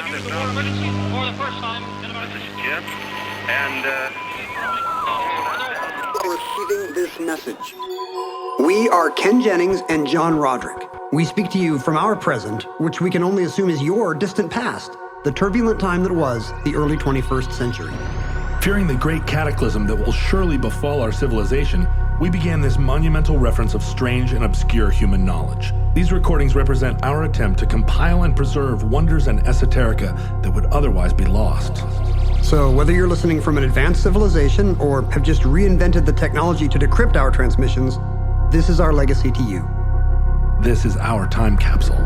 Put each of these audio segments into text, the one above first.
use the war emergency for the first time in about... This is Jim, and, Receiving this message. We are Ken Jennings and John Roderick. We speak to you from our present, which we can only assume is your distant past, the turbulent time that was the early 21st century. Fearing the great cataclysm that will surely befall our civilization, we began this monumental reference of strange and obscure human knowledge. These recordings represent our attempt to compile and preserve wonders and esoterica that would otherwise be lost. So whether you're listening from an advanced civilization or have just reinvented the technology to decrypt our transmissions, this is our legacy to you. This is our time capsule.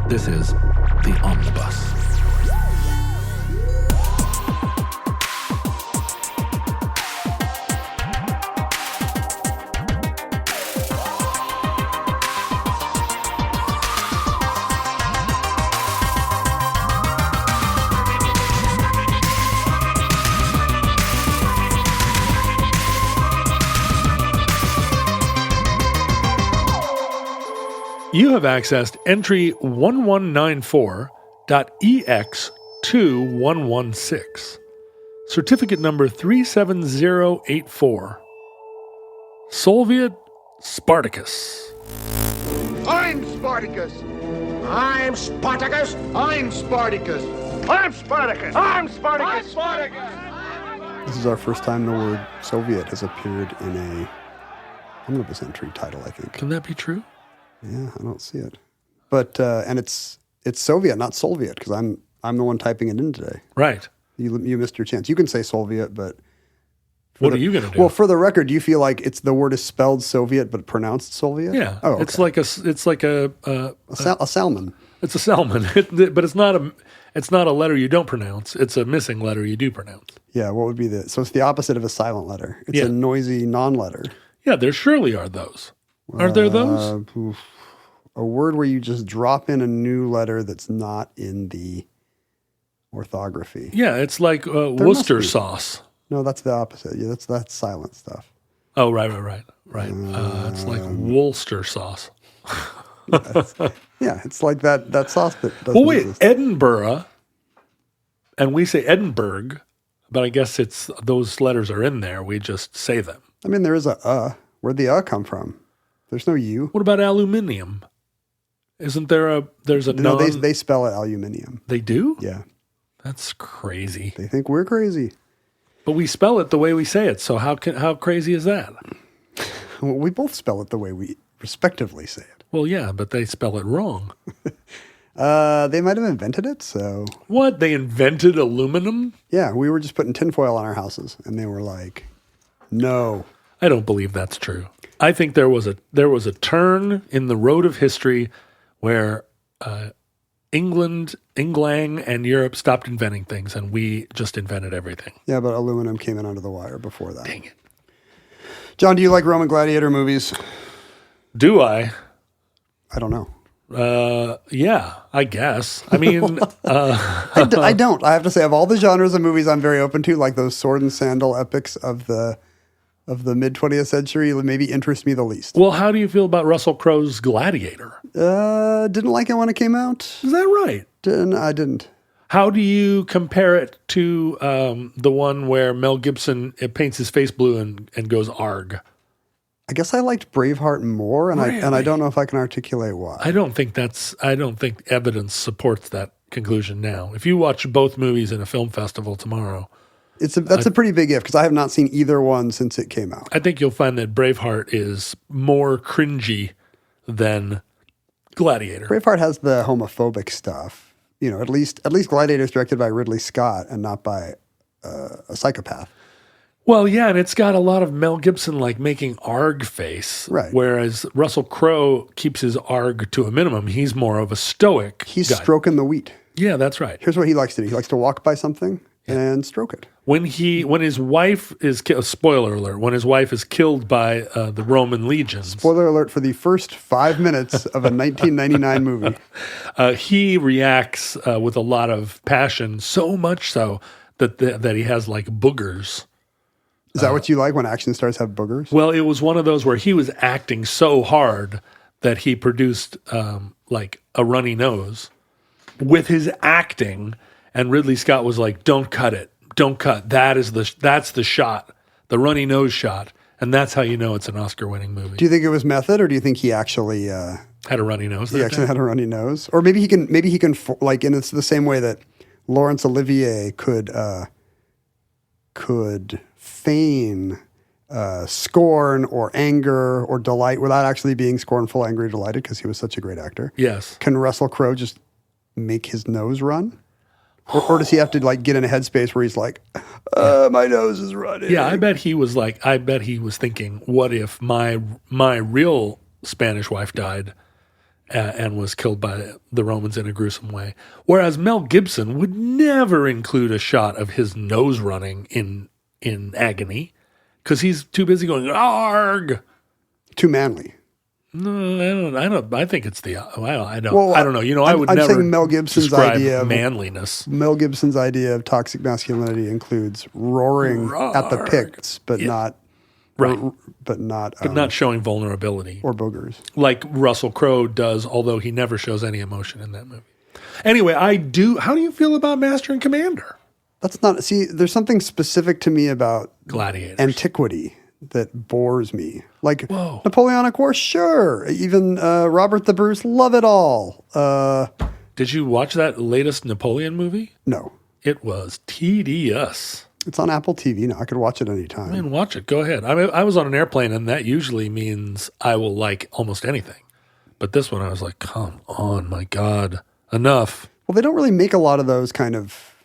This is the Omnibus. You have accessed entry 1194.EX2116. Certificate number 37084. Soviet Spartacus. I'm Spartacus. I'm Spartacus. I'm Spartacus. I'm Spartacus. I'm Spartacus. I'm Spartacus. This is our first time the word Soviet has appeared in a omnibus entry title, I think. Can that be true? Yeah, I don't see it. But and it's Soviet, not Soviet, because I'm the one typing it in today. Right. You missed your chance. You can say Soviet, but what are you going to do? Well, for the record, do you feel like the word is spelled Soviet but pronounced Soviet? Yeah. Oh, okay. It's like a salmon. It's a salmon, but it's not a letter you don't pronounce. It's a missing letter you do pronounce. Yeah. What would be so it's the opposite of a silent letter. It's a noisy non-letter. Yeah, there surely are those. Are there those? A word where you just drop in a new letter that's not in the orthography. Yeah, it's like Worcester sauce. No, that's the opposite. Yeah, that's silent stuff. Oh, right. It's like Worcester sauce. It's like that sauce that doesn't Well, wait, exist. Edinburgh, and we say Edinburgh, but I guess it's those letters are in there. We just say them. I mean, there is a. Where'd the come from? There's no U. What about aluminium? Isn't there there's a No, they spell it aluminium. They do? Yeah. That's crazy. They think we're crazy. But we spell it the way we say it. So how crazy is that? Well, we both spell it the way we respectively say it. Well, yeah, but they spell it wrong. They might have invented it, so. What? They invented aluminum? Yeah, we were just putting tinfoil on our houses, and they were like, no. I don't believe that's true. I think there was a turn in the road of history where England, and Europe stopped inventing things, and we just invented everything. Yeah, but aluminum came in under the wire before that. Dang it. John, do you like Roman gladiator movies? Do I? I don't know. Yeah, I guess. I mean, I don't. I have to say, of all the genres of movies I'm very open to, like those sword and sandal epics of the mid 20th century, maybe interest me the least. Well, how do you feel about Russell Crowe's Gladiator? Didn't like it when it came out. Is that right? I didn't. How do you compare it to the one where Mel Gibson paints his face blue and goes arg? I guess I liked Braveheart more, and Really? I don't know if I can articulate why. I don't think evidence supports that conclusion now. If you watch both movies in a film festival tomorrow, That's a pretty big if, because I have not seen either one since it came out. I think you'll find that Braveheart is more cringy than Gladiator. Braveheart has the homophobic stuff. You know, at least Gladiator is directed by Ridley Scott and not by a psychopath. Well, yeah, and it's got a lot of Mel Gibson like making arg face, right? Whereas Russell Crowe keeps his arg to a minimum. He's more of a stoic. He's guy. stroking the wheat. Yeah, that's right. Here's what he likes to do. He likes to walk by something and stroke it. When his wife is spoiler alert, when his wife is killed by the Roman legions. Spoiler alert for the first 5 minutes of a 1999 movie. He reacts with a lot of passion, so much so that he has like boogers. Is that what you like when action stars have boogers? Well, it was one of those where he was acting so hard that he produced like a runny nose with his acting. And Ridley Scott was like, don't cut it. Don't cut. That's the shot, the runny nose shot. And that's how you know it's an Oscar-winning movie. Do you think it was method, or do you think he actually had a runny nose? He actually had a runny nose, or maybe he can like in the same way that Laurence Olivier could feign scorn or anger or delight without actually being scornful, angry, or delighted because he was such a great actor. Yes. Can Russell Crowe just make his nose run? Or does he have to like get in a headspace where he's like, my nose is running? Yeah, I bet he was thinking, what if my real Spanish wife died and was killed by the Romans in a gruesome way? Whereas Mel Gibson would never include a shot of his nose running in agony because he's too busy going, arg! Too manly. No, I don't. I think it's the. I don't. Well, I don't know. You know, I would I'm never saying Mel Gibson's describe idea of manliness. Mel Gibson's idea of toxic masculinity includes roaring at the pits, but not right, but not showing vulnerability or boogers like Russell Crowe does. Although he never shows any emotion in that movie. Anyway, I do. How do you feel about Master and Commander? That's not. See, there's something specific to me about Gladiators. Antiquity that bores me. Like Whoa. Napoleonic War, sure. Even Robert the Bruce, love it all. Did you watch that latest Napoleon movie? No. It was tedious. It's on Apple TV now. I could watch it anytime. I mean, watch it. Go ahead. I was on an airplane, and that usually means I will like almost anything. But this one, I was like, come on, my God, enough. Well, they don't really make a lot of those kind of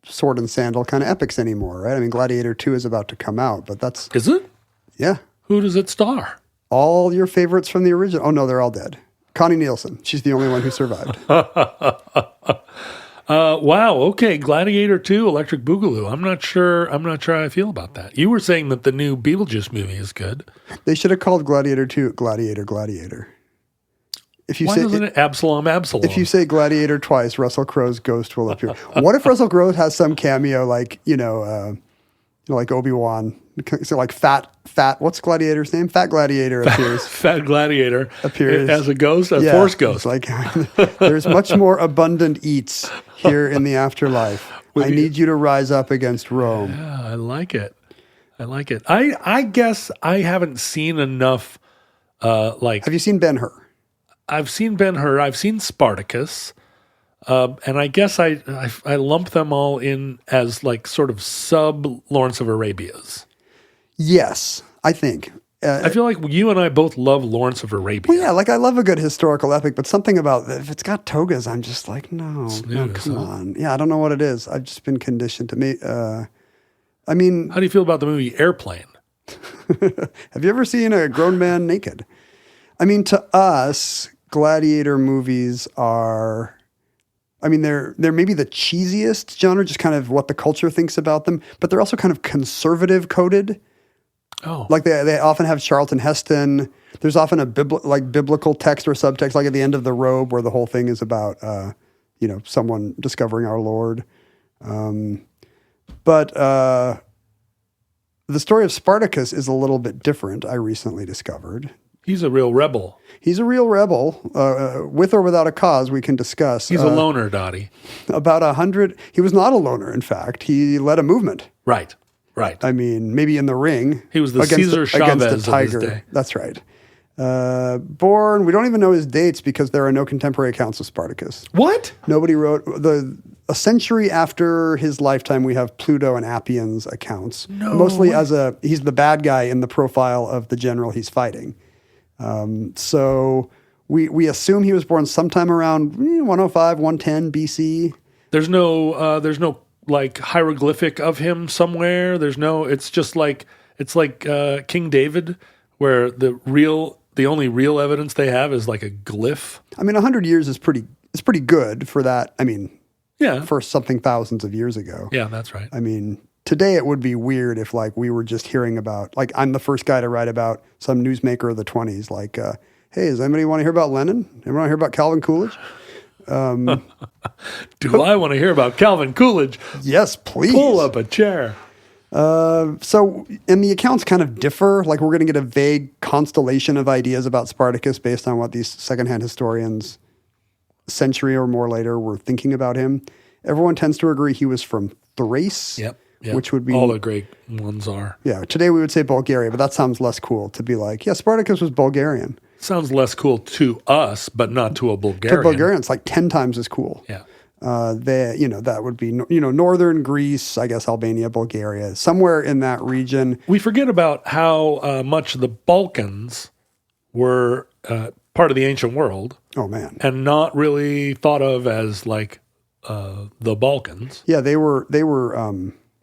sword and sandal kind of epics anymore, right? I mean, Gladiator 2 is about to come out, but that's... Is it? Yeah. Who does it star? All your favorites from the original. Oh, no, they're all dead. Connie Nielsen. She's the only one who survived. Wow. Okay. Gladiator 2, Electric Boogaloo. I'm not sure how I feel about that. You were saying that the new Beetlejuice movie is good. They should have called Gladiator 2 Gladiator. If you Why isn't it Absalom? If you say Gladiator twice, Russell Crowe's ghost will appear. What if Russell Crowe has some cameo like, like Obi-Wan? So like fat, what's Gladiator's name? Fat Gladiator appears. Fat Gladiator appears as a ghost, a yeah, force ghost. It's like there's much more abundant eats here in the afterlife. I need you to rise up against Rome. Yeah, I like it. I guess I haven't seen enough. Have you seen Ben-Hur? I've seen Ben-Hur. I've seen Spartacus. And I guess I lump them all in as like sort of sub Lawrence of Arabia's. Yes, I think. I feel like you and I both love Lawrence of Arabia. Well, yeah, like I love a good historical epic, but something about if it's got togas, I'm just like, no, come on. Yeah, I don't know what it is. I've just been conditioned to me. I mean, how do you feel about the movie Airplane? Have you ever seen a grown man naked? I mean, to us, gladiator movies are. I mean, they're maybe the cheesiest genre, just kind of what the culture thinks about them, but they're also kind of conservative coded. Oh, like they often have Charlton Heston. There's often a biblical text or subtext, like at the end of The Robe, where the whole thing is about someone discovering our Lord. But the story of Spartacus is a little bit different. I recently discovered he's a real rebel. He's a real rebel, with or without a cause. We can discuss. He's a loner, Dottie. About 100. He was not a loner. In fact, he led a movement. Right. I mean, maybe in the ring. He was the Cesar Chavez of his day. That's right. Born, we don't even know his dates because there are no contemporary accounts of Spartacus. What? Nobody wrote. A century after his lifetime, we have Pluto and Appian's accounts. No. Mostly he's the bad guy in the profile of the general he's fighting. So we assume he was born sometime around 105, 110 BC. There's no like hieroglyphic of him somewhere. It's like King David, where the only real evidence they have is like a glyph. I mean, 100 years is pretty good for that. I mean, yeah, for something thousands of years ago. Yeah, that's right. I mean, today it would be weird if like we were just hearing about, like I'm the first guy to write about some newsmaker of the 20s. Like, hey, does anybody want to hear about Lenin? Anyone want to hear about Calvin Coolidge? Do I want to hear about Calvin Coolidge? Yes, please. Pull up a chair. And the accounts kind of differ. Like we're going to get a vague constellation of ideas about Spartacus based on what these secondhand historians, a century or more later, were thinking about him. Everyone tends to agree he was from Thrace. Yep. Which would be all the great ones are. Yeah. Today we would say Bulgaria, but that sounds less cool to be like, yeah, Spartacus was Bulgarian. Sounds less cool to us, but not to a Bulgarian. To Bulgarians, like 10 times as cool. Yeah. That would be, northern Greece, I guess Albania, Bulgaria, somewhere in that region. We forget about how much the Balkans were part of the ancient world. Oh, man. And not really thought of as like the Balkans. Yeah, they were.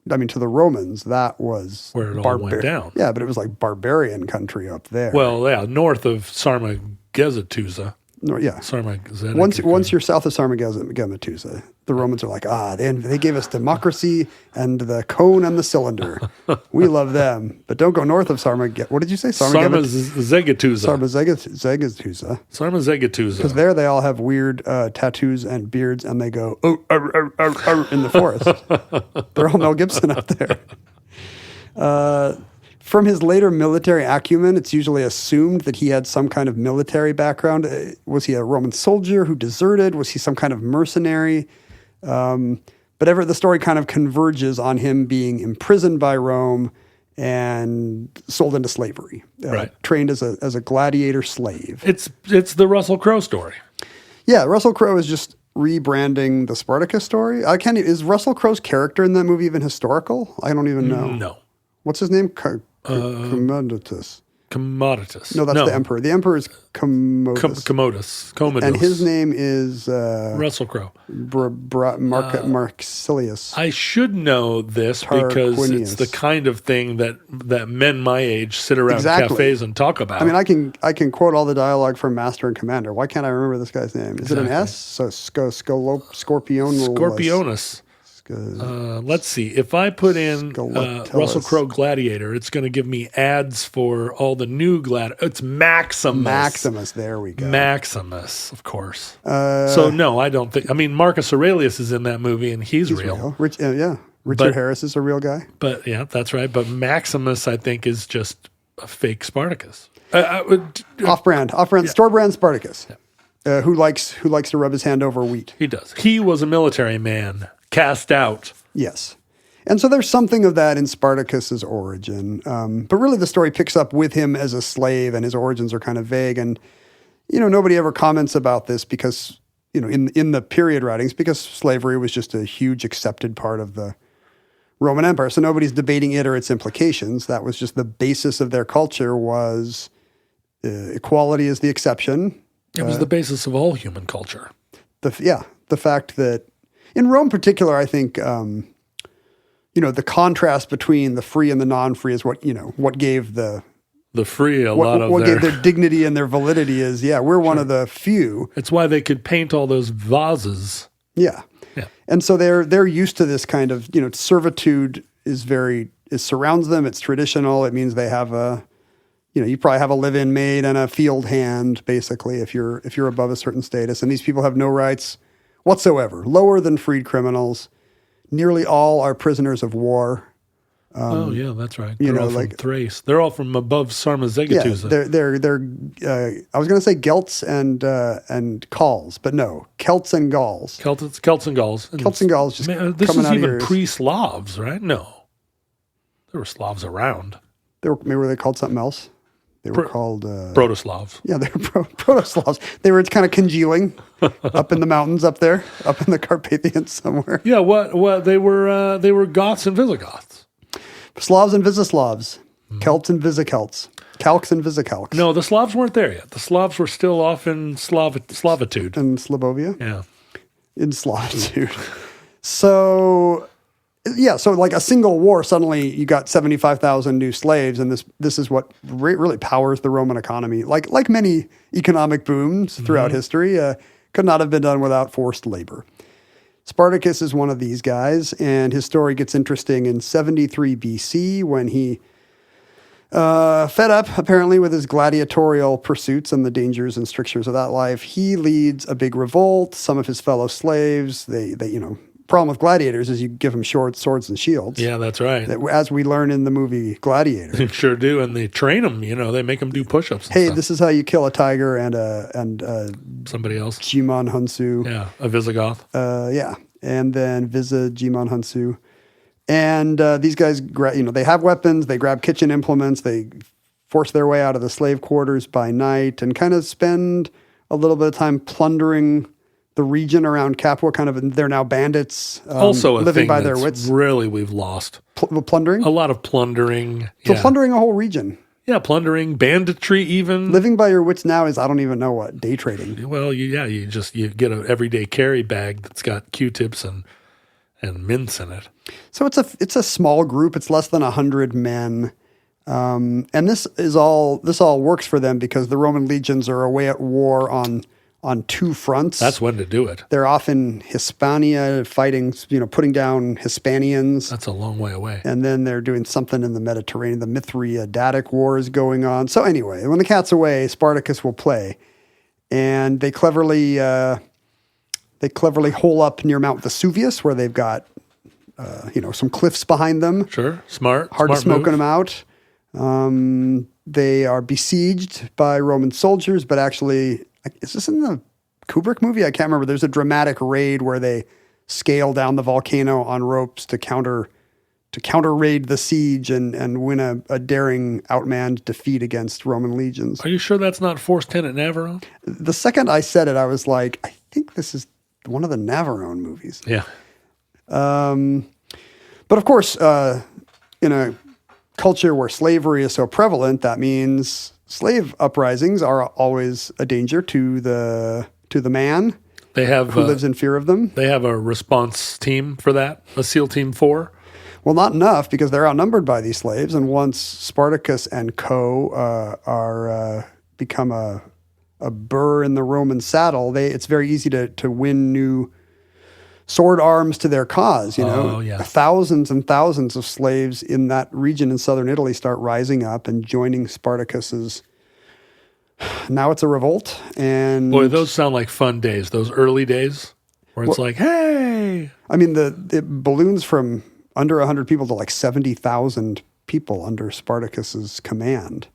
To the Romans, that was where it all went down. Yeah, but it was like barbarian country up there. Well, yeah, north of Sarmagezatusa. No, yeah. Sarmagezatusa. Once you're south of Sarmagezatusa, the Romans are like, they gave us democracy and the cone and the cylinder. We love them, but don't go north of Sarmagezatusa. What did you say? Sarmazegatusa. Sarmazegatusa. Because there they all have weird tattoos and beards, and they go in the forest. They're all Mel Gibson up there. From his later military acumen, it's usually assumed that he had some kind of military background. Was he a Roman soldier who deserted? Was he some kind of mercenary? But the story kind of converges on him being imprisoned by Rome and sold into slavery, trained as a gladiator slave. It's the Russell Crowe story. Yeah, Russell Crowe is just rebranding the Spartacus story. Is Russell Crowe's character in that movie even historical? I don't even know. No. What's his name? Commodus. No, that's the emperor. The emperor is Commodus. Commodus. And his name is Russell Crowe. Marcilius. I should know this because it's the kind of thing that men my age sit around cafes and talk about. I mean, I can quote all the dialogue from Master and Commander. Why can't I remember this guy's name? Is it an S? So Scorpionus. Let's see. If I put in Russell Crowe Gladiator, it's going to give me ads for all the new It's Maximus. Maximus, there we go. Maximus, of course. So no, I don't think. I mean, Marcus Aurelius is in that movie, and he's real. Richard Harris is a real guy. But yeah, that's right. But Maximus, I think, is just a fake Spartacus. Off-brand, store-brand Spartacus. Yeah. Who likes to rub his hand over wheat? He does. He was a military man. Cast out. Yes. And so there's something of that in Spartacus's origin. But really the story picks up with him as a slave, and his origins are kind of vague. And, nobody ever comments about this because, in the period writings, because slavery was just a huge accepted part of the Roman Empire. So nobody's debating it or its implications. That was just the basis of their culture was equality is the exception. It was the basis of all human culture. The fact that in Rome, in particular, I think, the contrast between the free and the non-free is what gave the free what gave their dignity and their validity is, we're one of the few. It's why they could paint all those vases. Yeah. And so they're used to this kind of, servitude it surrounds them. It's traditional. It means they have you probably have a live-in maid and a field hand, basically, if you're above a certain status. And these people have no rights whatsoever, lower than freed criminals. Nearly all are prisoners of war. Yeah, that's right. They're all from Thrace. They're all from above Sarmazegatusa. Yeah, they're I was going to say Celts and Gauls, but no, Celts and Gauls. Celts and Gauls. Celts and Gauls just coming out of this is even yours. Pre-Slavs, right? No. There were Slavs around. Maybe were they called something else? They were called Protoslavs. Yeah, they were Protoslavs. They were kind of congealing up in the mountains up there, up in the Carpathians somewhere. Yeah, what they were Goths and Visigoths. Slavs and Visislavs. Celts and Visicelts. Calcs and Visicalcs. No, the Slavs weren't there yet. The Slavs were still off in Slavitude. In Slavovia? Yeah. In Slavitude. So like a single war, suddenly you got 75,000 new slaves, and this is what really powers the Roman economy. Like many economic booms throughout history, could not have been done without forced labor. Spartacus is one of these guys, and his story gets interesting in 73 BC when he, fed up apparently with his gladiatorial pursuits and the dangers and strictures of that life, he leads a big revolt. Some of his fellow slaves, they problem with gladiators is you give them short swords and shields. Yeah, that's right. As we learn in the movie Gladiator. They sure do, and they train them. They make them do push-ups. Hey, this is how you kill a tiger and somebody else. Jimon Hunsu. Yeah, a Visigoth. Yeah, and then Visa, Jimon Hansu. And these guys, they have weapons, they grab kitchen implements, they force their way out of the slave quarters by night and kind of spend a little bit of time plundering the region around Capua. They're now bandits, Also, living by their wits. Really, we've lost Plundering? a lot of plundering. So plundering a whole region. Yeah, plundering, banditry, even. Living by your wits now is, I don't even know what, day trading. Well, you get an everyday carry bag that's got Q-tips and mints in it. So it's a small group. It's less than 100 men. And this all works for them because the Roman legions are away at war on two fronts. That's when to do it. They're off in Hispania fighting, putting down Hispanians. That's a long way away. And then they're doing something in the Mediterranean. The Mithridatic War is going on. So anyway, when the cat's away, Spartacus will play. And they cleverly hole up near Mount Vesuvius where they've got, some cliffs behind them. Sure, smart. Hard to smart smoking them out. They are besieged by Roman soldiers, but actually, is this in the Kubrick movie? I can't remember. There's a dramatic raid where they scale down the volcano on ropes to counter raid the siege and win a daring outmanned defeat against Roman legions. Are you sure that's not Force 10 at Navarone? The second I said it, I was like, I think this is one of the Navarone movies. Yeah. But of course, in a culture where slavery is so prevalent, that means slave uprisings are always a danger to the man They have who lives in fear of them. They have a response team for that, a SEAL Team 4. Well, not enough because they're outnumbered by these slaves, and once Spartacus and co. Become a burr in the Roman saddle, it's very easy to win new sword arms to their cause. Oh, yeah. Thousands and thousands of slaves in that region in southern Italy start rising up and joining Spartacus's. Now it's a revolt, and Boy, those sound like fun days. Those early days where it's like, hey. I mean, it balloons from under 100 people to like 70,000 people under Spartacus's command.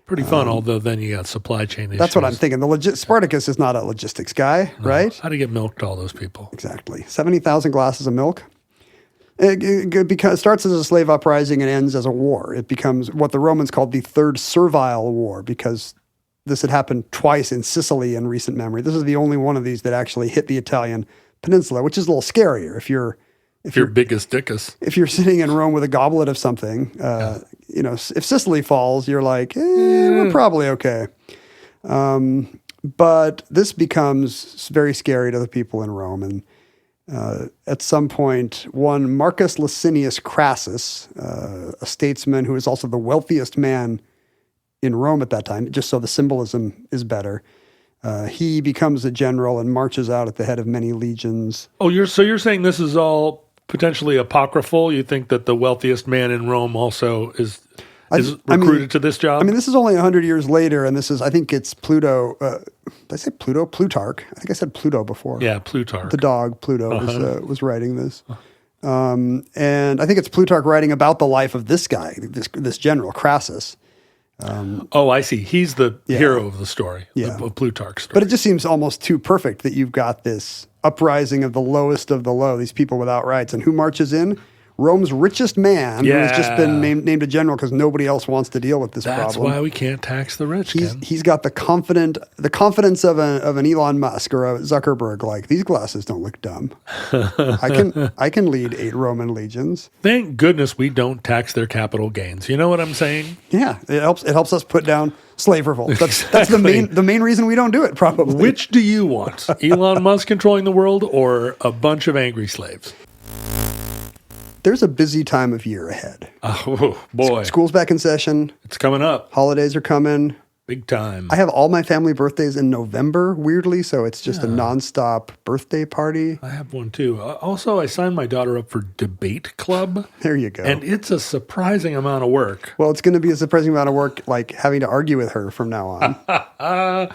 Pretty fun, although then you got supply chain issues. That's what I'm thinking. Spartacus is not a logistics guy, right? How do you get milk to all those people? Exactly. 70,000 glasses of milk. It starts as a slave uprising and ends as a war. It becomes what the Romans called the Third Servile War because this had happened twice in Sicily in recent memory. This is the only one of these that actually hit the Italian peninsula, which is a little scarier if you're biggest dickus. If you're sitting in Rome with a goblet of something, if Sicily falls, you're like, we're probably okay. But this becomes very scary to the people in Rome. And at some point, one Marcus Licinius Crassus, a statesman who is also the wealthiest man in Rome at that time, just so the symbolism is better, he becomes a general and marches out at the head of many legions. Oh, you're saying this is all potentially apocryphal? You think that the wealthiest man in Rome also is recruited to this job? I mean, this is only 100 years later, and I think it's Pluto. Did I say Pluto? Plutarch. I think I said Pluto before. Yeah, Plutarch. The dog, Pluto, was writing this. And I think it's Plutarch writing about the life of this guy, this general, Crassus. I see. He's the hero of the story, of Plutarch's story. But it just seems almost too perfect that you've got this uprising of the lowest of the low, these people without rights. And who marches in? Rome's richest man who has just been named a general because nobody else wants to deal with this problem. That's why we can't tax the rich, Ken. He's got the confidence of an Elon Musk or a Zuckerberg. Like, these glasses don't look dumb. I can lead 8 Roman legions. Thank goodness we don't tax their capital gains. You know what I'm saying? Yeah, it helps us put down slave revolt. That's the main reason we don't do it, probably. Which do you want? Elon Musk controlling the world or a bunch of angry slaves? There's a busy time of year ahead. Oh, boy. School's back in session. It's coming up. Holidays are coming. Big time. I have all my family birthdays in November, weirdly, so it's just a nonstop birthday party. I have one, too. Also, I signed my daughter up for debate club. There you go. And it's a surprising amount of work. Well, it's going to be a surprising amount of work, like having to argue with her from now on.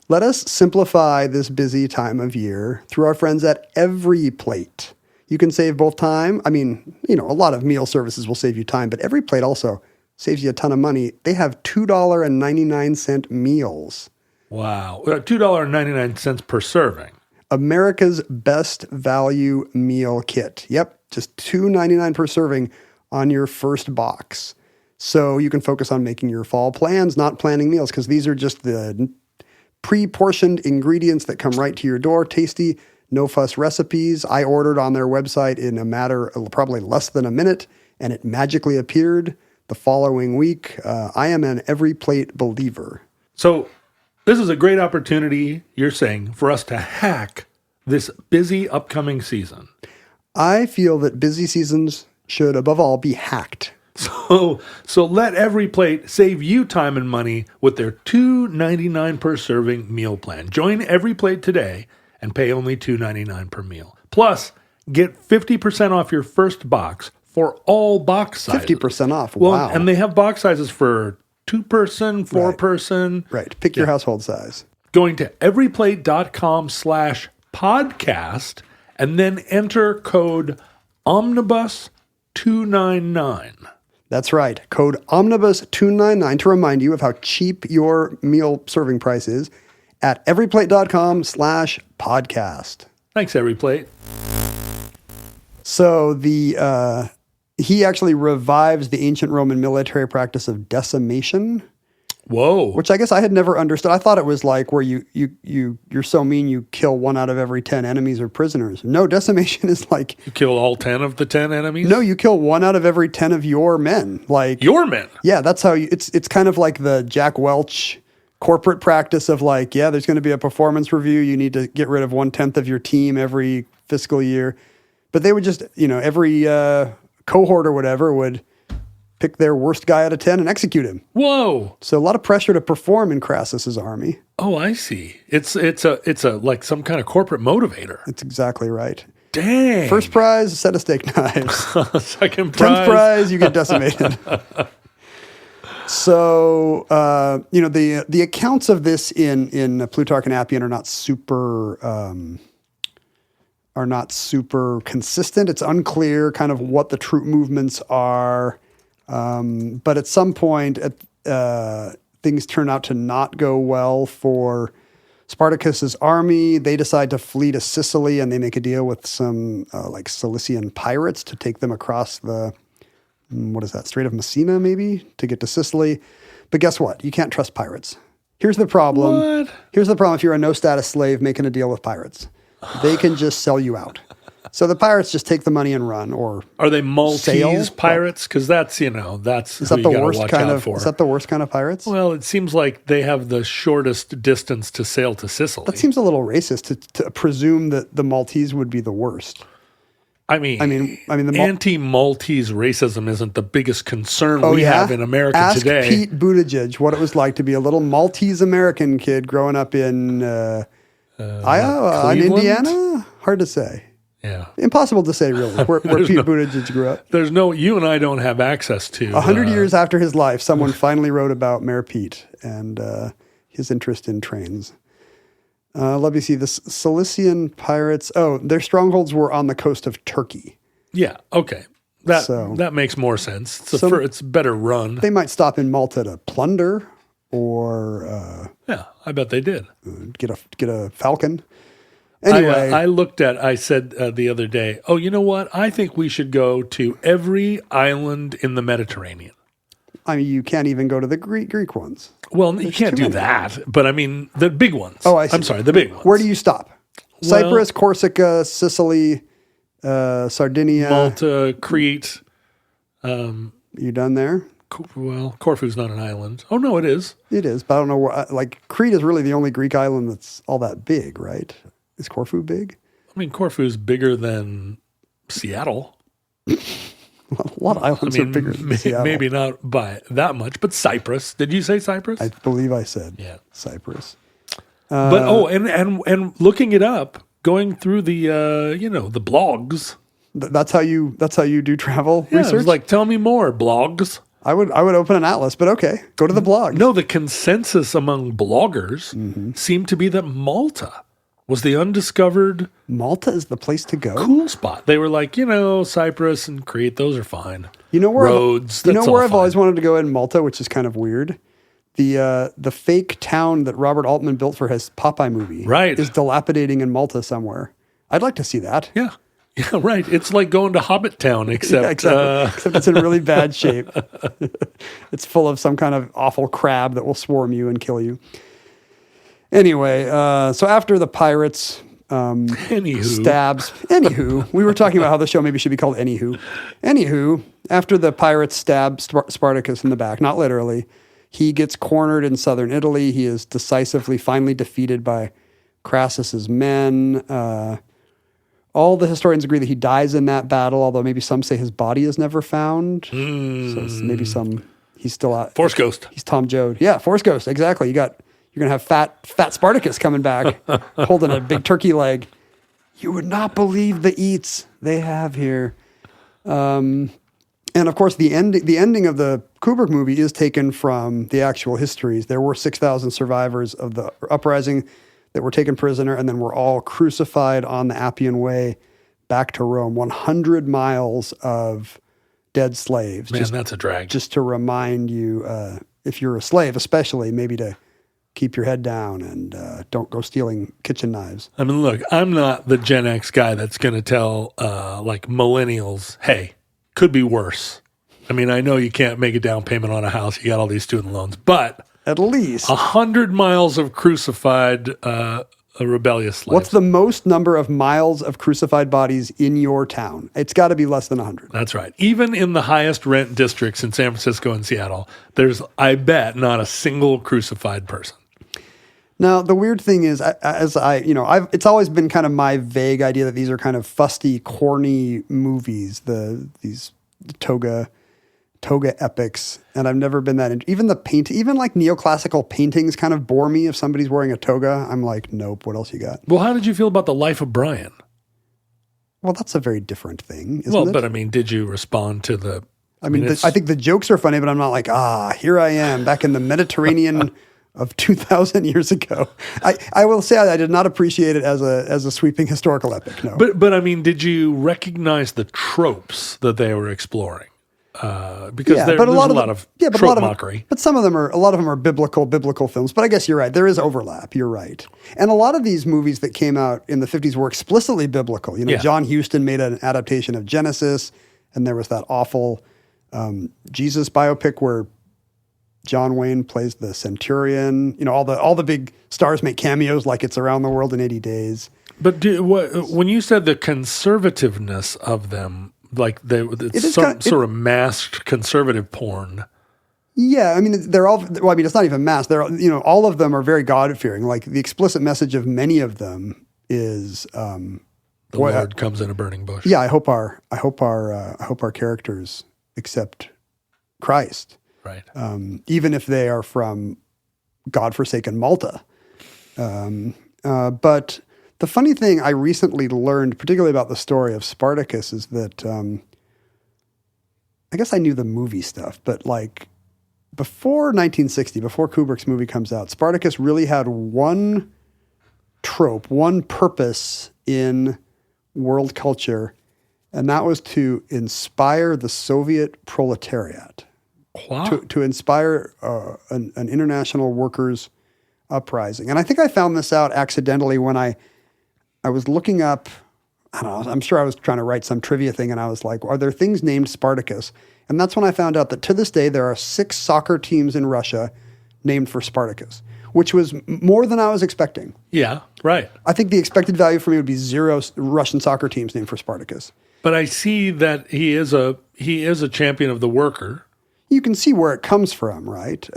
Let us simplify this busy time of year through our friends at Every Plate. You can save both time. I mean, a lot of meal services will save you time, but Every Plate also saves you a ton of money. They have $2.99 meals. Wow. $2.99 per serving. America's best value meal kit. Yep, just $2.99 per serving on your first box. So you can focus on making your fall plans, not planning meals, because these are just the pre-portioned ingredients that come right to your door. Tasty, no-fuss recipes. I ordered on their website in a matter of probably less than a minute, and it magically appeared the following week. I am an every plate believer. So this is a great opportunity, you're saying, for us to hack this busy upcoming season. I feel that busy seasons should, above all, be hacked. So let Every Plate save you time and money with their $2.99 per serving meal plan. Join Every Plate today and pay only $2.99 per meal. Plus, get 50% off your first box for all box sizes. 50% off, well, wow. And they have box sizes for 2-person, 4-person. Right, pick your household size. Going to everyplate.com/podcast and then enter code OMNIBUS299. That's right. Code OMNIBUS299 to remind you of how cheap your meal serving price is at everyplate.com/podcast. Thanks, Every Plate. So he actually revives the ancient Roman military practice of decimation. Whoa. Which I guess I had never understood. I thought it was like where you're so mean you kill 1 out of every 10 enemies or prisoners. No, decimation is like You kill all 10 of the 10 enemies? no, you kill 1 out of every 10 of your men. Like Your men? Yeah, that's how it's kind of like the Jack Welch corporate practice of like, yeah, there's going to be a performance review. You need to get rid of 1/10 of your team every fiscal year. But they would just, every cohort or whatever would pick their worst guy out of 10 and execute him. Whoa. So a lot of pressure to perform in Crassus's army. Oh, I see. It's a like some kind of corporate motivator. That's exactly right. Dang. First prize, a set of steak knives. Second prize. 10th prize, you get decimated. So, the accounts of this in Plutarch and Appian are not super consistent. It's unclear kind of what the troop movements are. But at some point, things turn out to not go well for Spartacus's army. They decide to flee to Sicily, and they make a deal with some Cilician pirates to take them across the Strait of Messina, maybe, to get to Sicily. But guess what? You can't trust pirates. Here's the problem. What? Here's the problem if you're a no-status slave making a deal with pirates. They can just sell you out. So the pirates just take the money and run, or are they Maltese sail? pirates? Because that's is who that you the gotta worst watch kind out of? for. Is that the worst kind of pirates? Well, it seems like they have the shortest distance to sail to Sicily. That seems a little racist to presume that the Maltese would be the worst. I mean, the anti-Maltese racism isn't the biggest concern we yeah? have in America Ask today. Pete Buttigieg what it was like to be a little Maltese American kid growing up in Iowa, in Indiana. Hard to say. Yeah. Impossible to say, really, where Pete Buttigieg grew up. You and I don't have access to. 100 years after his life, someone finally wrote about Mayor Pete and his interest in trains. Let me see. The Cilician pirates, their strongholds were on the coast of Turkey. Yeah, okay. That makes more sense. It's better run. They might stop in Malta to plunder or... yeah, I bet they did. Get a falcon. Anyway. I said the other day, you know what? I think we should go to every island in the Mediterranean. I mean, you can't even go to the Greek ones. Well, you can't do that. But I mean, the big ones. Oh, I see. I'm sorry, the big ones. Where do you stop? Cyprus, Corsica, Sicily, Sardinia. Malta, Crete. You done there? Well, Corfu's not an island. Oh, no, it is. It is, but I don't know where. Crete is really the only Greek island that's all that big, right? Is Corfu big? I mean, Corfu's bigger than Seattle. Well, a lot of islands are bigger than Seattle. Maybe not by that much, but Cyprus. Did you say Cyprus? I believe I said Cyprus. And looking it up, going through the the blogs. That's how you do travel research. It was like, tell me more, blogs. I would open an atlas, but okay, go to the blog. No, the consensus among bloggers seemed to be that Malta was the undiscovered. Malta is the place to go. Cool spot. They were like, Cyprus and Crete, those are fine. You know where Rhodes. I've always wanted to go in Malta, which is kind of weird. The fake town that Robert Altman built for his Popeye movie Right. is dilapidating in Malta somewhere. I'd like to see that. Yeah. Yeah, right. It's like going to Hobbit Town, except Yeah, exactly. Except it's in really bad shape. It's full of some kind of awful crab that will swarm you and kill you. Anyway, so after the pirates stabs... Anywho, we were talking about how the show maybe should be called Anywho, after the pirates stab Spartacus in the back, not literally, he gets cornered in southern Italy. He is decisively, finally defeated by Crassus's men. All the historians agree that he dies in that battle, although maybe some say his body is never found. So it's maybe he's still out. Force Ghost. He's Tom Joad. Yeah, Force Ghost, exactly. You're going to have fat Spartacus coming back, holding a big turkey leg. You would not believe the eats they have here. And of course, the ending of the Kubrick movie is taken from the actual histories. There were 6,000 survivors of the uprising that were taken prisoner and then were all crucified on the Appian Way back to Rome. 100 miles of dead slaves. Man, that's a drag. Just to remind you, if you're a slave especially, maybe to keep your head down and don't go stealing kitchen knives. I mean, look, I'm not the Gen X guy that's going to tell like millennials, hey, could be worse. I mean, I know you can't make a down payment on a house. You got all these student loans, but at least 100 miles of crucified rebellious slaves. What's the most number of miles of crucified bodies in your town? It's got to be less than 100. That's right. Even in the highest rent districts in San Francisco and Seattle, there's, I bet, not a single crucified person. Now, the weird thing is, it's always been kind of my vague idea that these are kind of fusty, corny movies, these toga epics, and I've never been that even like neoclassical paintings kind of bore me. If somebody's wearing a toga, I'm like, nope, what else you got? Well, how did you feel about The Life of Brian? Well, that's a very different thing, isn't it? But I mean, did you respond to the... I think the jokes are funny, but I'm not like, here I am back in the Mediterranean of 2,000 years ago. I will say I did not appreciate it as a sweeping historical epic, no. But I mean, did you recognize the tropes that they were exploring? Because there's a lot of trope mockery. But a lot of them are biblical films. But I guess you're right. There is overlap. You're right. And a lot of these movies that came out in the 50s were explicitly biblical. John Huston made an adaptation of Genesis, and there was that awful Jesus biopic where John Wayne plays the centurion. All the big stars make cameos like It's Around the World in 80 Days. But when you said the conservativeness of them, like it's sort of masked conservative porn. Yeah, I mean they're all. Well, I mean it's not even masked. They're all of them are very God fearing. Like the explicit message of many of them is the Lord comes in a burning bush. Yeah, I hope our characters accept Christ, right? Even if they are from godforsaken Malta. But the funny thing I recently learned, particularly about the story of Spartacus, is that I guess I knew the movie stuff, but like before 1960, before Kubrick's movie comes out, Spartacus really had one trope, one purpose in world culture, and that was to inspire the Soviet proletariat, to inspire an international workers' uprising. And I think I found this out accidentally when I was looking up, I don't know, I'm sure I was trying to write some trivia thing, and I was like, are there things named Spartacus? And that's when I found out that to this day, there are 6 soccer teams in Russia named for Spartacus, which was more than I was expecting. Yeah, right. I think the expected value for me would be 0 Russian soccer teams named for Spartacus. But I see that he is a champion of the worker. You can see where it comes from, right?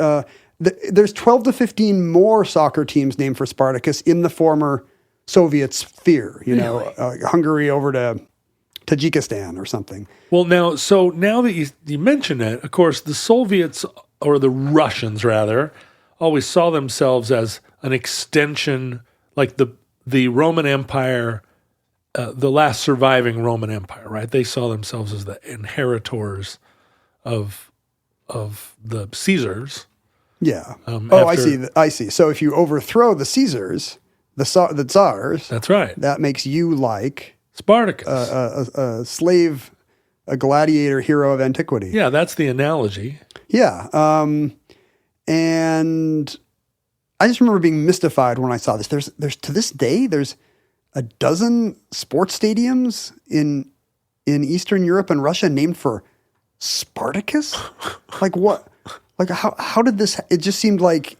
There's 12 to 15 more soccer teams named for Spartacus in the former Soviet sphere, Hungary over to Tajikistan or something. Well, now that you mention it, of course, the Soviets, or the Russians rather, always saw themselves as an extension, like the Roman Empire, the last surviving Roman Empire, right? They saw themselves as the inheritors of the Caesars. Yeah. I see. So if you overthrow the Caesars, the Tsars, that's right. That makes you like Spartacus, a slave, a gladiator hero of antiquity. Yeah, that's the analogy. Yeah. And I just remember being mystified when I saw this. There's to this day, there's a dozen sports stadiums in Eastern Europe and Russia named for Spartacus. Like what? Like how did this? It just seemed like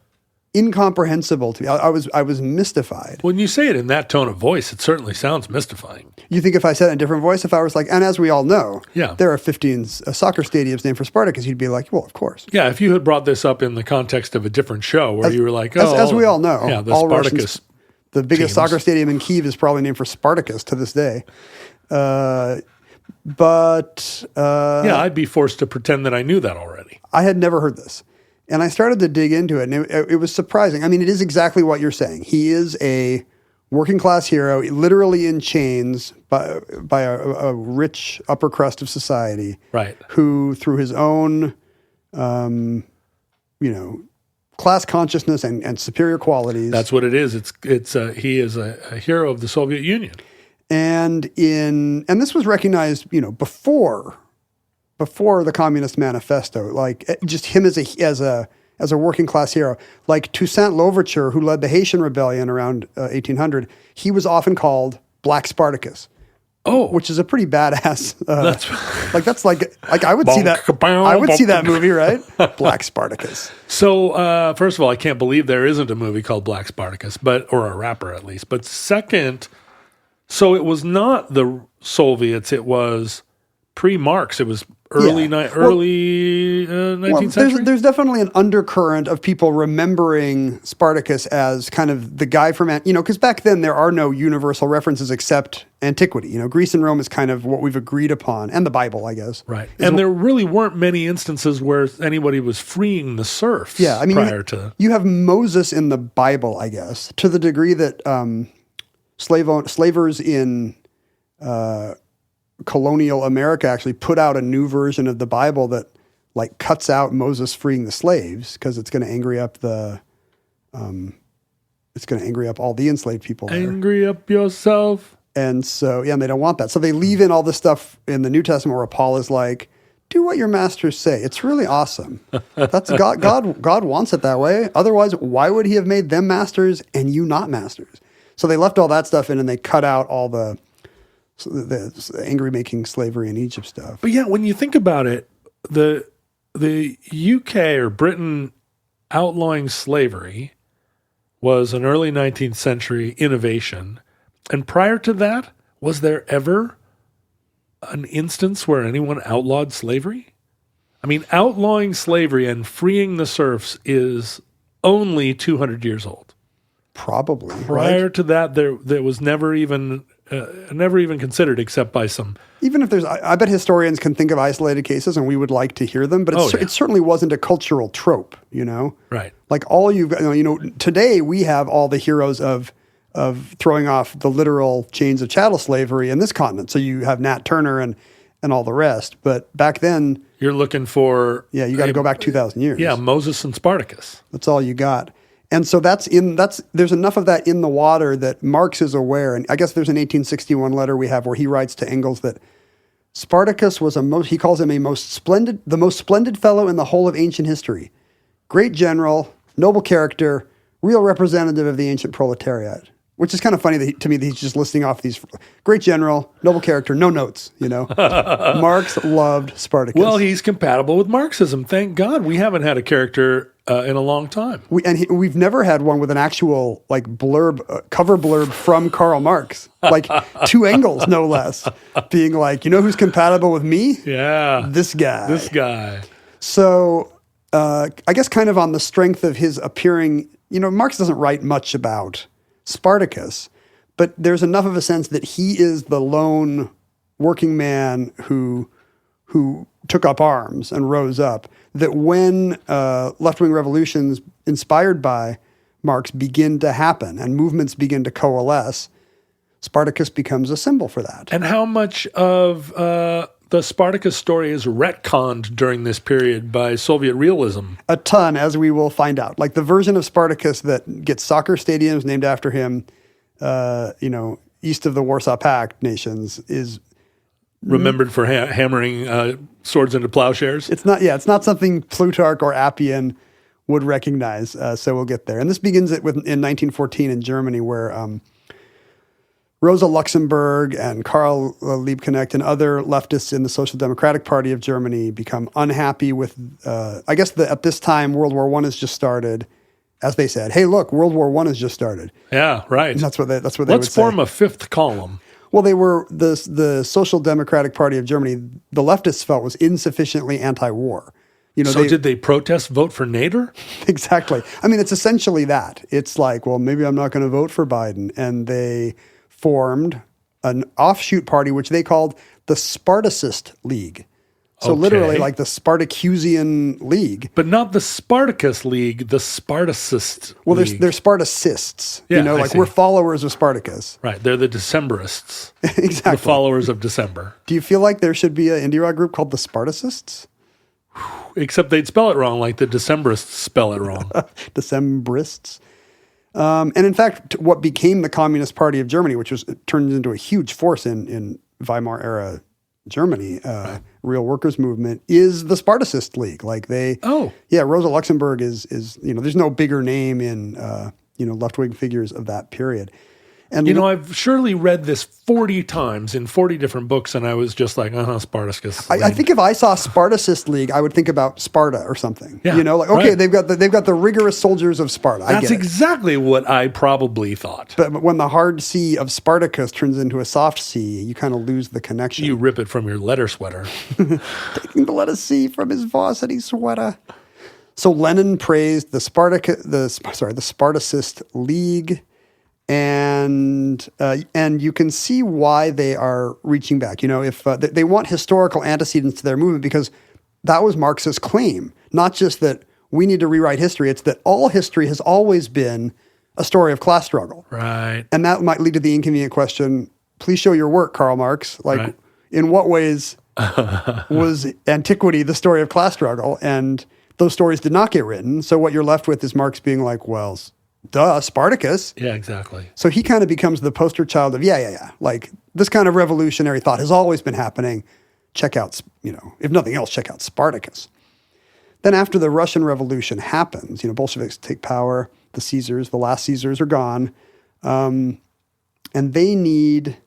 incomprehensible to me. I was mystified. When you say it in that tone of voice, it certainly sounds mystifying. You think if I said it in a different voice, if I was like, and as we all know, there are 15 soccer stadiums named for Spartacus, you'd be like, well, of course. Yeah, if you had brought this up in the context of a different show where you were like, as we all know, yeah, the all Spartacus. Russians, the biggest soccer stadium in Kyiv is probably named for Spartacus to this day. But I'd be forced to pretend that I knew that already. I had never heard this. And I started to dig into it, and it was surprising. I mean, it is exactly what you're saying. He is a working class hero, literally in chains by a rich upper crust of society, right? Who, through his own, class consciousness and superior qualities. That's what it is. He is a hero of the Soviet Union, and this was recognized, before the Communist Manifesto, like just him as a working class hero, like Toussaint Louverture, who led the Haitian Rebellion around 1800, he was often called Black Spartacus. Oh, which is a pretty badass. That's like I would see that. I would see that movie, right? Black Spartacus. So first of all, I can't believe there isn't a movie called Black Spartacus, or a rapper at least. But second, so it was not the Soviets; it was pre-Marx. It was early 19th century. There's definitely an undercurrent of people remembering Spartacus as kind of the guy from, because back then there are no universal references except antiquity. Greece and Rome is kind of what we've agreed upon, and the Bible, I guess. Right. And there really weren't many instances where anybody was freeing the serfs. Yeah, I mean, prior to you have Moses in the Bible, I guess, to the degree that slavers in colonial America actually put out a new version of the Bible that like cuts out Moses freeing the slaves because it's going to angry up all the enslaved people there. Angry up yourself. And so, and they don't want that. So they leave in all this stuff in the New Testament where Paul is like, do what your masters say. It's really awesome. That's God wants it that way. Otherwise, why would he have made them masters and you not masters? So they left all that stuff in and they cut out all the angry making slavery in Egypt stuff. But yeah, when you think about it, the UK or Britain outlawing slavery was an early 19th century innovation. And prior to that, was there ever an instance where anyone outlawed slavery? I mean, outlawing slavery and freeing the serfs is only 200 years old. Probably. Prior to that, there was never even considered except by some. Even if I bet historians can think of isolated cases and we would like to hear them, but it certainly wasn't a cultural trope, Right. Like all today we have all the heroes of throwing off the literal chains of chattel slavery in this continent. So you have Nat Turner and all the rest. But back then, you're looking for you got to go back 2,000 years. Yeah, Moses and Spartacus. That's all you got. And so there's enough of that in the water that Marx is aware. And I guess there's an 1861 letter we have where he writes to Engels that Spartacus was he calls him the most splendid fellow in the whole of ancient history. Great general, noble character, real representative of the ancient proletariat. Which is kind of funny to me that he's just listing off these great general, noble character, no notes, Marx loved Spartacus. Well, he's compatible with Marxism. Thank God we haven't had a character in a long time. We've never had one with an actual like cover blurb from Karl Marx, like to Engels, no less, being like, who's compatible with me? Yeah. This guy. So I guess kind of on the strength of his appearing, Marx doesn't write much about Spartacus, but there's enough of a sense that he is the lone working man who took up arms and rose up, that when left-wing revolutions inspired by Marx begin to happen and movements begin to coalesce, Spartacus becomes a symbol for that. And how much of the Spartacus story is retconned during this period by Soviet realism? A ton, as we will find out. Like the version of Spartacus that gets soccer stadiums named after him, east of the Warsaw Pact nations is remembered for hammering swords into plowshares. It's not something Plutarch or Appian would recognize. So we'll get there. And this begins in 1914 in Germany, where Rosa Luxemburg and Karl Liebknecht and other leftists in the Social Democratic Party of Germany become unhappy with, I guess at this time, World War I has just started. As they said, hey, look, World War I has just started. Yeah, right. And that's what they would say. Let's form a fifth column. Well, they were the Social Democratic Party of Germany. The leftists felt was insufficiently anti-war. Did they protest vote for Nader? Exactly. I mean, it's essentially that. It's like, well, maybe I'm not going to vote for Biden, and they formed an offshoot party which they called the Spartacist League. So literally like the Spartacusian League. But not the Spartacus League, the Spartacist Well, League. they're Spartacists. Yeah, like we're followers of Spartacus. Right, they're the Decemberists. Exactly. The followers of December. Do you feel like there should be an indie rock group called the Spartacists? Except they'd spell it wrong like the Decemberists spell it wrong. Decembrists. And in fact, what became the Communist Party of Germany, which turned into a huge force in Weimar era Germany, real workers movement, is the Spartacist League. Like Rosa Luxemburg is there's no bigger name in left-wing figures of that period. And I've surely read this 40 times in 40 different books, and I was just like, Spartacus. I think if I saw Spartacist League, I would think about Sparta or something. Yeah, right. they've got the rigorous soldiers of Sparta. That's exactly what I probably thought. But when the hard C of Spartacus turns into a soft C, you kind of lose the connection. You rip it from your letter sweater. Taking the letter C from his varsity sweater. So Lenin praised the Spartacist League. And you can see why they are reaching back. If they want historical antecedents to their movement, because that was Marx's claim. Not just that we need to rewrite history; it's that all history has always been a story of class struggle. Right. And that might lead to the inconvenient question: please show your work, Karl Marx. In what ways was antiquity the story of class struggle? And those stories did not get written. So what you're left with is Marx being like, well, duh, Spartacus. Yeah, exactly. So he kind of becomes the poster child of, like this kind of revolutionary thought has always been happening. Check out, if nothing else, check out Spartacus. Then after the Russian Revolution happens, Bolsheviks take power, the last Caesars are gone, and they need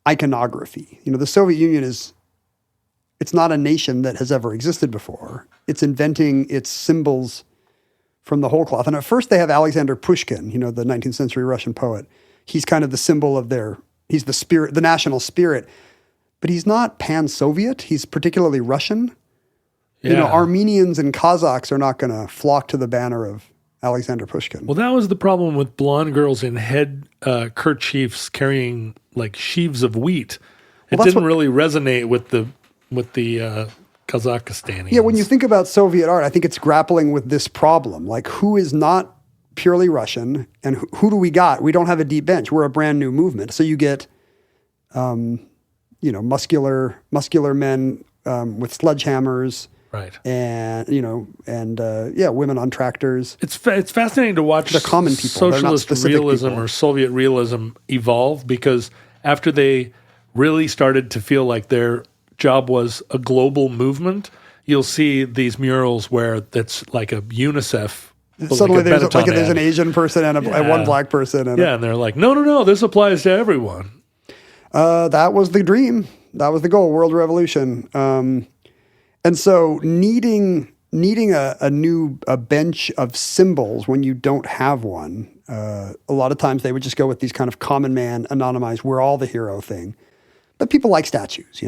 iconography. The Soviet Union it's not a nation that has ever existed before. It's inventing its symbols from the whole cloth. And at first they have Alexander Pushkin, the 19th century Russian poet. He's kind of the symbol of he's the spirit, the national spirit, but he's not pan-Soviet. He's particularly Russian. Yeah. Armenians and Kazakhs are not going to flock to the banner of Alexander Pushkin. Well, that was the problem with blonde girls in head kerchiefs carrying like sheaves of wheat. It didn't really resonate with the Kazakhstani. Yeah, when you think about Soviet art, I think it's grappling with this problem. Like, who is not purely Russian, and who do we got? We don't have a deep bench. We're a brand new movement. So you get, muscular men with sledgehammers, right? And women on tractors. It's fascinating to watch the common people, socialist realism people. Or Soviet realism evolve, because after they really started to feel like their job was a global movement, you'll see these murals where that's like a UNICEF. Suddenly there's an Asian person and one black person. And they're like, no, this applies to everyone. That was the dream. That was the goal, world revolution. And so needing a bench of symbols when you don't have one, a lot of times they would just go with these kind of common man, anonymized, we're all the hero thing. But people like statues,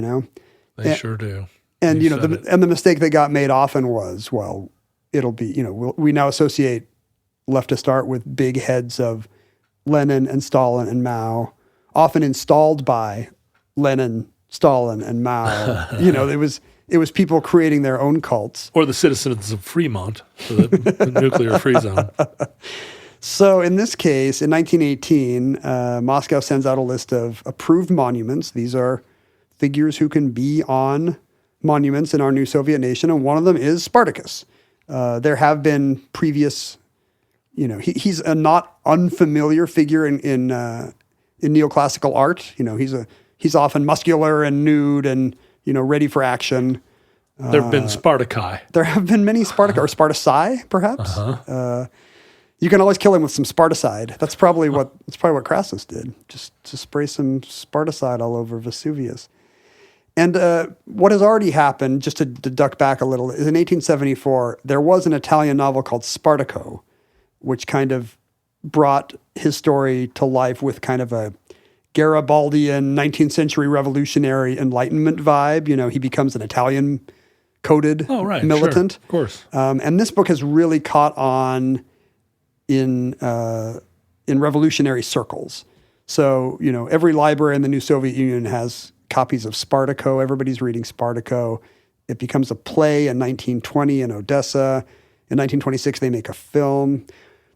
They sure do. And the mistake that got made often was, well, it'll be, we now associate leftist art with big heads of Lenin and Stalin and Mao, often installed by Lenin, Stalin, and Mao. It was people creating their own cults. Or the citizens of Fremont, the nuclear free zone. So in this case, in 1918, Moscow sends out a list of approved monuments. These are figures who can be on monuments in our new Soviet nation, and one of them is Spartacus. There have been previous, he's a not unfamiliar figure in neoclassical art. He's often muscular and nude and ready for action. There have been Spartaci. There have been many Spartaci, or Spartaci, perhaps. You can always kill him with some Sparticide. That's probably what Crassus did. Just to spray some Sparticide all over Vesuvius. And what has already happened, just to duck back a little, is in 1874, there was an Italian novel called Spartaco, which kind of brought his story to life with kind of a Garibaldian 19th century revolutionary Enlightenment vibe. You know, he becomes an Italian-coded militant. Sure, of course. And this book has really caught on in revolutionary circles. So, you know, every library in the new Soviet Union has copies of Spartaco. Everybody's reading Spartaco. It becomes a play in 1920 in Odessa. In 1926, they make a film.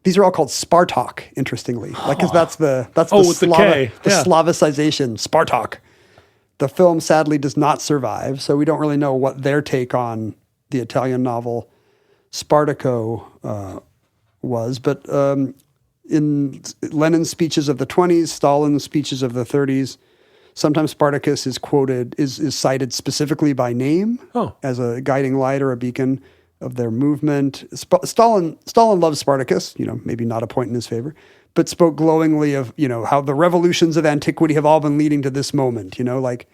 These are all called Spartak, interestingly, like because that's the Slavicization, Spartak. The film sadly does not survive, so we don't really know what their take on the Italian novel Spartaco was. But in Lenin's speeches of the 20s, Stalin's speeches of the 30s, sometimes Spartacus is quoted, is cited specifically by name as a guiding light or a beacon of their movement. Stalin loves Spartacus, you know, maybe not a point in his favor, but spoke glowingly of, you know, how the revolutions of antiquity have all been leading to this moment, you know, like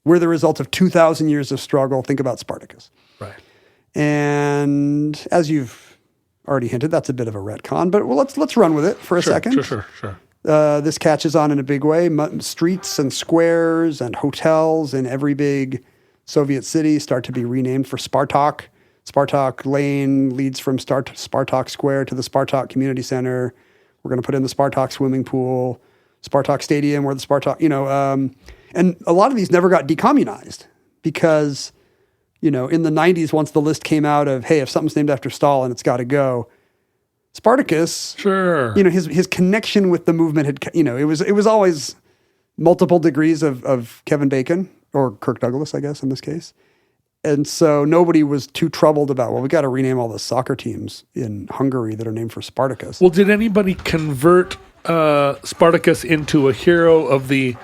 we're the result of 2,000 years of struggle. Think about Spartacus. Right. And as you've already hinted, that's a bit of a retcon, but well, let's run with it for a second. Sure. This catches on in a big way. Streets and squares and hotels in every big Soviet city start to be renamed for Spartak. Spartak Lane leads from Spartak Square to the Spartak Community Center. We're going to put in the Spartak swimming pool, Spartak Stadium, where the Spartak, you know, and a lot of these never got decommunized because, you know, in the 90s, once the list came out of, hey, if something's named after Stalin, it's got to go. Spartacus, sure, you know, his connection with the movement had, you know, it was always multiple degrees of Kevin Bacon or Kirk Douglas, I guess, in this case. And so nobody was too troubled about, well, we got to rename all the soccer teams in Hungary that are named for Spartacus. Well, did anybody convert Spartacus into a hero of the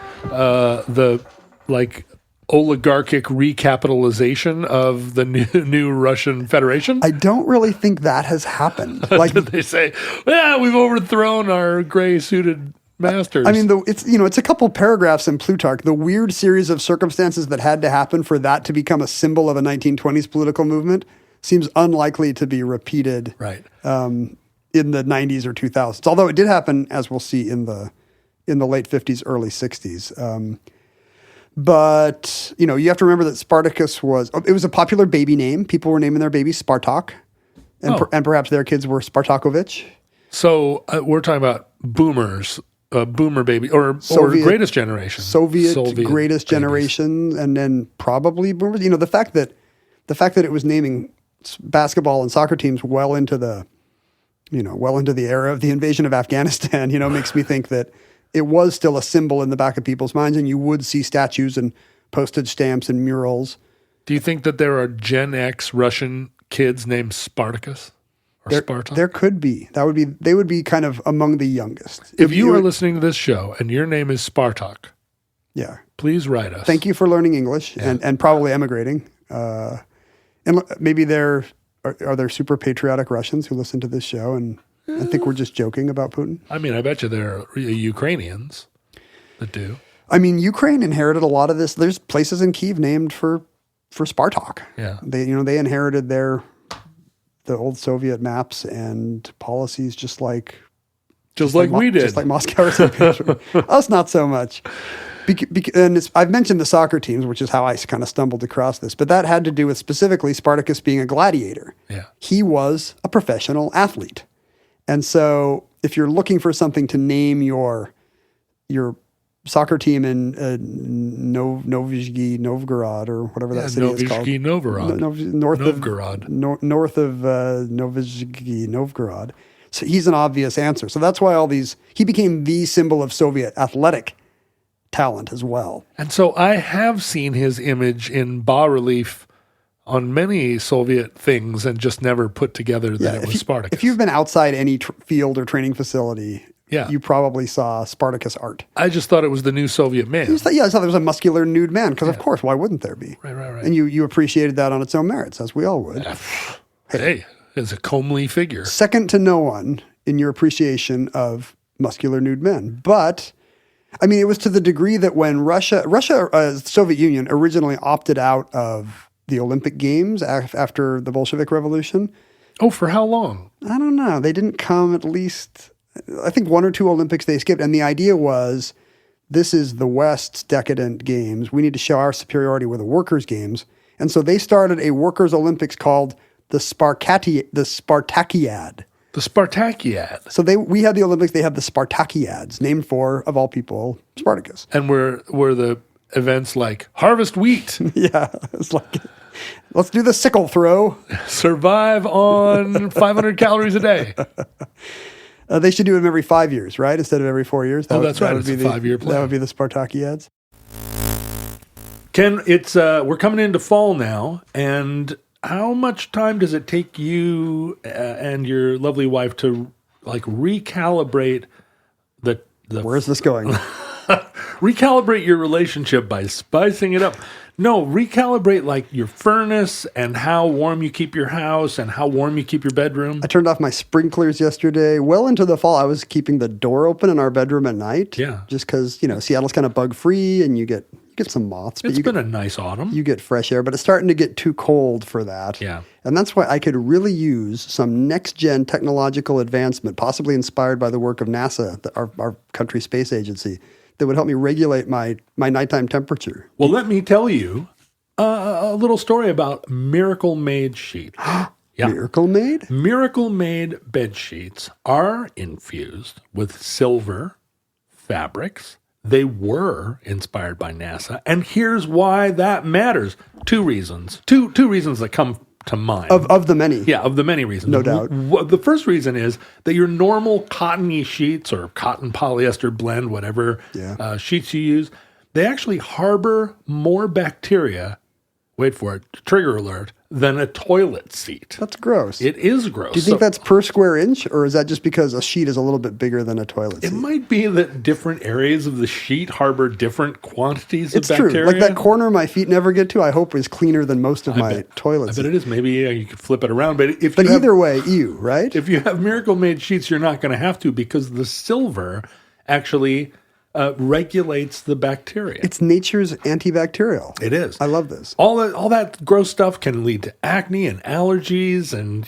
like oligarchic recapitalization of the new Russian Federation? I don't really think that has happened. Like did they say, yeah, we've overthrown our gray suited masters? I mean, it's a couple paragraphs in Plutarch, the weird series of circumstances that had to happen for that to become a symbol of a 1920s political movement seems unlikely to be repeated in the 90s or 2000s. Although it did happen, as we'll see, in the late 50s, early 60s. But, you know, you have to remember that Spartacus was a popular baby name. People were naming their babies Spartak, and perhaps their kids were Spartakovich. So we're talking about boomers. Boomer baby or greatest generation, Soviet greatest generation, and then probably boomers. You know, the fact that it was naming basketball and soccer teams well into the era of the invasion of Afghanistan, you know, makes me think that it was still a symbol in the back of people's minds, and you would see statues and postage stamps and murals. Do you think that there are Gen X Russian kids named Spartacus? There could be. They would be kind of among the youngest. If you are listening to this show and your name is Spartak, please write us. Thank you for learning English and probably emigrating. And maybe are there super patriotic Russians who listen to this show and think we're just joking about Putin? I mean, I bet you there are Ukrainians that do. I mean, Ukraine inherited a lot of this. There's places in Kyiv named for Spartak. Yeah. They inherited the old Soviet maps and policies, just like we did, just like Moscow or St. Petersburg. Us, not so much. And I've mentioned the soccer teams, which is how I kind of stumbled across this, but that had to do with specifically Spartacus being a gladiator. Yeah, he was a professional athlete, and so if you're looking for something to name your soccer team in Novizhny Novgorod or whatever that city is called. Novizhny Novgorod. North of Novizhny Novgorod. So he's an obvious answer. So that's why he became the symbol of Soviet athletic talent as well. And so I have seen his image in bas-relief on many Soviet things and just never put together that it was Spartacus. If you've been outside any field or training facility Yeah. you probably saw Spartacus art. I just thought it was the new Soviet man. I thought there was a muscular nude man, because of course, why wouldn't there be? Right. And you appreciated that on its own merits, as we all would. Hey, it's a comely figure. Second to no one in your appreciation of muscular nude men. But, I mean, it was to the degree that when the Soviet Union originally opted out of the Olympic Games after the Bolshevik Revolution. Oh, for how long? I don't know. They didn't come at least, I think 1 or 2 Olympics they skipped. And the idea was, this is the West's decadent games. We need to show our superiority with the workers' games. And so they started a workers' Olympics called the Spartakiad. The Spartakiad. So we had the Olympics, they had the Spartakiads, named for, of all people, Spartacus. And were the events like harvest wheat, Yeah, it's like, let's do the sickle throw. survive on 500 calories a day? They should do them every 5 years, right? Instead of every 4 years. That's right. Would It's a 5-year plan. That would be the Spartakiads. Ken, we're coming into fall now, and how much time does it take you and your lovely wife to recalibrate the Where's this going? recalibrate your relationship by spicing it up? No, recalibrate your furnace and how warm you keep your house and how warm you keep your bedroom. I turned off my sprinklers yesterday. Well into the fall, I was keeping the door open in our bedroom at night. Yeah. Just because, Seattle's kind of bug free and you get some moths. But It's been a nice autumn. You get fresh air, but it's starting to get too cold for that. Yeah. And that's why I could really use some next-gen technological advancement, possibly inspired by the work of NASA, our country's space agency, that would help me regulate my nighttime temperature. Well, let me tell you a little story about Miracle Made sheets. Yeah. Miracle Made? Miracle Made bed sheets are infused with silver fabrics. They were inspired by NASA. And here's why that matters. 2 reasons. Two reasons that come to mind. Of the many. Yeah, of the many reasons. No doubt. The first reason is that your normal cottony sheets or cotton polyester blend, whatever sheets you use, they actually harbor more bacteria, wait for it, trigger alert, than a toilet seat. That's gross. It is gross. Do you think that's per square inch, or is that just because a sheet is a little bit bigger than a toilet seat? It might be that different areas of the sheet harbor different quantities of bacteria. It's true. Like that corner my feet never get to, I hope is cleaner than most of my toilet seats. I bet it is. Maybe you could flip it around. But either way, right? If you have Miracle Made sheets, you're not going to have to, because the silver actually regulates the bacteria. It's nature's antibacterial. It is. I love this. All that gross stuff can lead to acne and allergies, and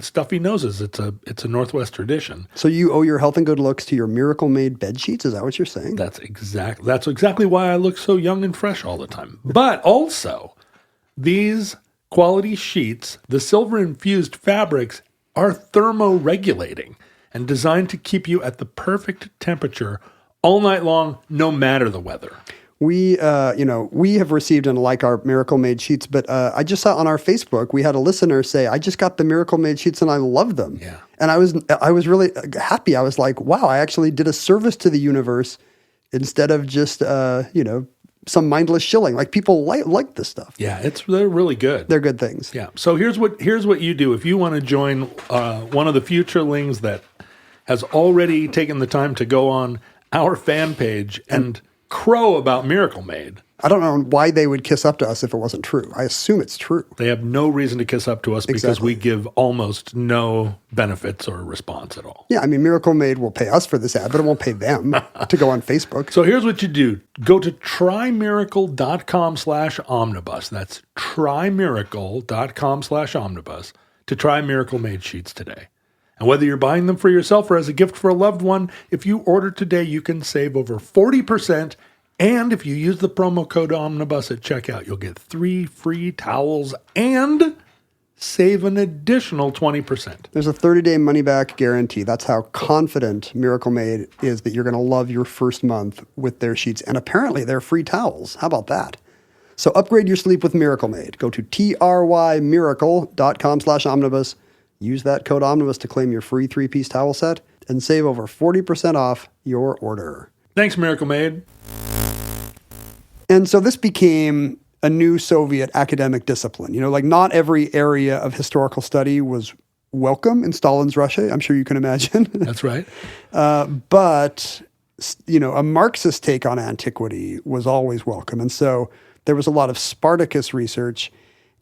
stuffy noses. It's a Northwest tradition. So you owe your health and good looks to your Miracle Made bed sheets? Is that what you're saying? That's exactly why I look so young and fresh all the time. But also, these quality sheets, the silver infused fabrics, are thermoregulating and designed to keep you at the perfect temperature all night long, no matter the weather. We have received and like our Miracle Made sheets, but I just saw on our Facebook, we had a listener say, I just got the Miracle Made sheets and I love them. Yeah. And I was really happy. I was like, wow, I actually did a service to the universe instead of just, some mindless shilling. Like, people like this stuff. Yeah, they're really good. They're good things. Yeah. So here's what you do. If you want to join one of the futurelings that has already taken the time to go on our fan page and crow about Miracle Made. I don't know why they would kiss up to us if it wasn't true. I assume it's true. They have no reason to kiss up to us because we give almost no benefits or response at all. Yeah, I mean, Miracle Made will pay us for this ad, but it won't pay them to go on Facebook. So here's what you do. Go to trymiracle.com/omnibus. That's trymiracle.com/omnibus to try Miracle Made sheets today. And whether you're buying them for yourself or as a gift for a loved one, if you order today, you can save over 40%. And if you use the promo code Omnibus at checkout, you'll get 3 free towels and save an additional 20%. There's a 30-day money-back guarantee. That's how confident Miracle Made is that you're going to love your first month with their sheets. And apparently, they're free towels. How about that? So upgrade your sleep with Miracle Made. Go to trymiracle.com/omnibus. Use that code Omnibus to claim your free 3-piece towel set and save over 40% off your order. Thanks, Miracle Made. And so this became a new Soviet academic discipline. Not every area of historical study was welcome in Stalin's Russia. I'm sure you can imagine. That's right. But, a Marxist take on antiquity was always welcome. And so there was a lot of Spartacus research.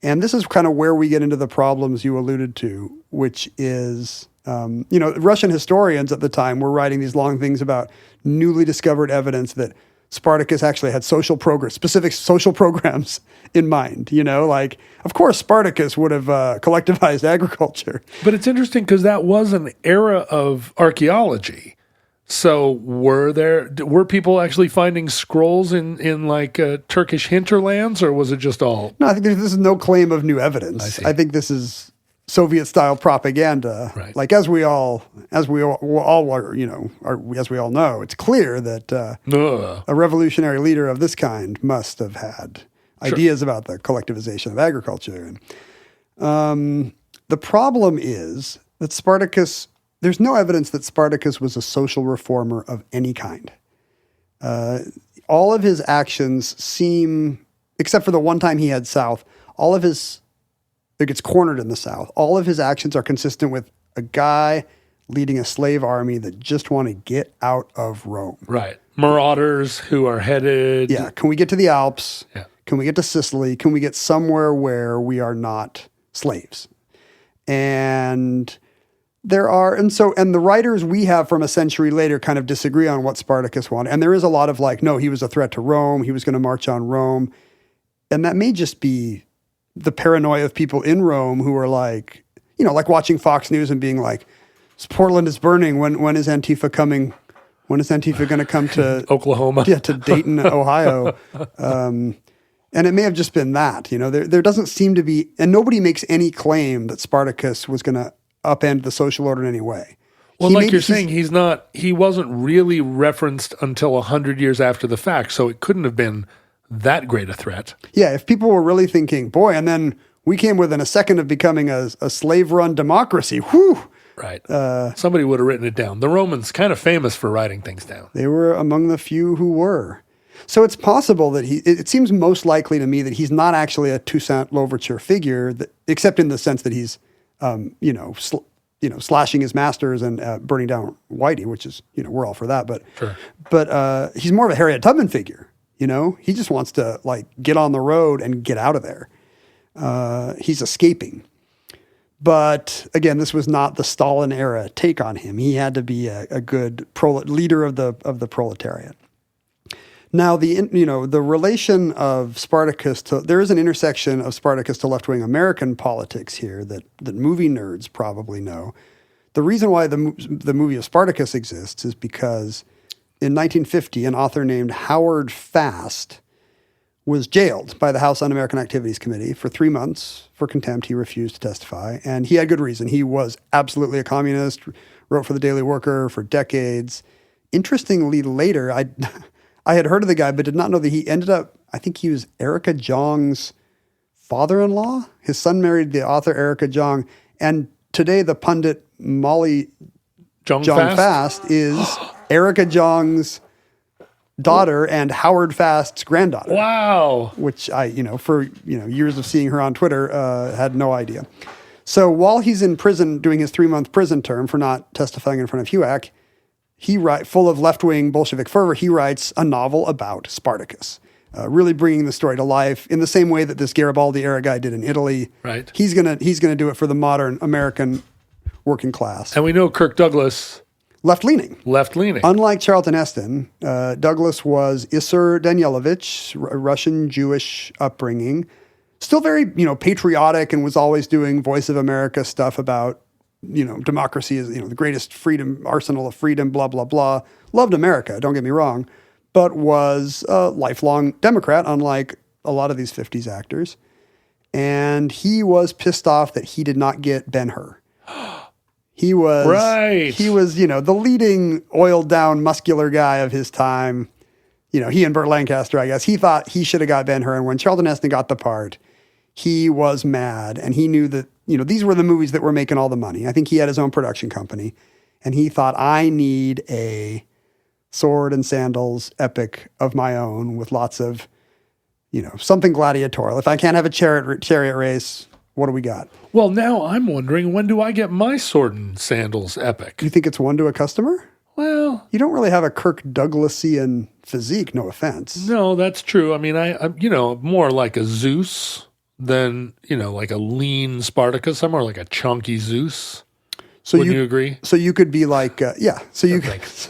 And this is kind of where we get into the problems you alluded to, which is, Russian historians at the time were writing these long things about newly discovered evidence that Spartacus actually had specific social programs in mind. Of course, Spartacus would have collectivized agriculture. But it's interesting because that was an era of archaeology. So were people actually finding scrolls in Turkish hinterlands, or was it just all? No, I think this is no claim of new evidence. I think this is Soviet-style propaganda. Right. Like as we all know, it's clear that a revolutionary leader of this kind must have had ideas about the collectivization of agriculture. And the problem is that Spartacus. There's no evidence that Spartacus was a social reformer of any kind. All of his actions seem, except for the one time he had South, it gets cornered in the South. All of his actions are consistent with a guy leading a slave army that just want to get out of Rome. Right. Marauders who are headed. Yeah. Can we get to the Alps? Yeah. Can we get to Sicily? Can we get somewhere where we are not slaves? And the writers we have from a century later kind of disagree on what Spartacus wanted. And there is a lot of no, he was a threat to Rome. He was going to march on Rome. And that may just be the paranoia of people in Rome who are like watching Fox News and being like, Portland is burning. When is Antifa coming? When is Antifa going to come to Oklahoma? Yeah, to Dayton, Ohio. And it may have just been that, there doesn't seem to be, and nobody makes any claim that Spartacus was going to upend the social order in any way. Well, you're saying, he wasn't really referenced until 100 years after the fact, so it couldn't have been that great a threat. Yeah, if people were really thinking, boy, and then we came within a second of becoming a slave-run democracy, whew. Right. Somebody would have written it down. The Romans, kind of famous for writing things down. They were among the few who were. So it's possible that it seems most likely to me that he's not actually a Toussaint Louverture figure, except in the sense that he's slashing his masters and burning down Whitey, which is, we're all for that. But, sure. But he's more of a Harriet Tubman figure, He just wants to, get on the road and get out of there. He's escaping. But, again, this was not the Stalin-era take on him. He had to be a good leader of the proletariat. Now, the relation of Spartacus there is an intersection of Spartacus to left-wing American politics here that movie nerds probably know. The reason why the movie of Spartacus exists is because in 1950, an author named Howard Fast was jailed by the House Un-American Activities Committee for 3 months for contempt. He refused to testify, and he had good reason. He was absolutely a communist, wrote for the Daily Worker for decades. Interestingly, later, I had heard of the guy, but did not know that he ended up, I think he was Erica Jong's father-in-law. His son married the author Erica Jong. And today the pundit Molly Jong Fast is Erica Jong's daughter and Howard Fast's granddaughter. Wow. Which I, for years of seeing her on Twitter, had no idea. So while he's in prison doing his 3-month prison term for not testifying in front of HUAC, full of left-wing Bolshevik fervor, he writes a novel about Spartacus, really bringing the story to life in the same way that this Garibaldi-era guy did in Italy. Right. He's gonna do it for the modern American working class. And we know Kirk Douglas. Left-leaning. Unlike Charlton Heston, Douglas was Isser Danielovich, Russian Jewish upbringing, still very patriotic, and was always doing Voice of America stuff about democracy is, the greatest freedom, arsenal of freedom, blah, blah, blah. Loved America, don't get me wrong, but was a lifelong Democrat, unlike a lot of these 50s actors. And he was pissed off that he did not get Ben-Hur. He was, the leading oiled down muscular guy of his time. He and Burt Lancaster, I guess. He thought he should have got Ben-Hur. And when Charlton Heston got the part, he was mad. And he knew that, these were the movies that were making all the money. I think he had his own production company. And he thought, I need a sword and sandals epic of my own with lots of, something gladiatorial. If I can't have a chariot race, What do we got? Well, now I'm wondering, when do I get my sword and sandals epic? You think it's one to a customer? Well, You don't really have a Kirk Douglasian physique, no offense. no, that's true. I mean, I'm more like a Zeus than, like a lean Spartacus. I'm more like a chunky Zeus. So Wouldn't you agree? So you could be like, yeah. So you, Thanks.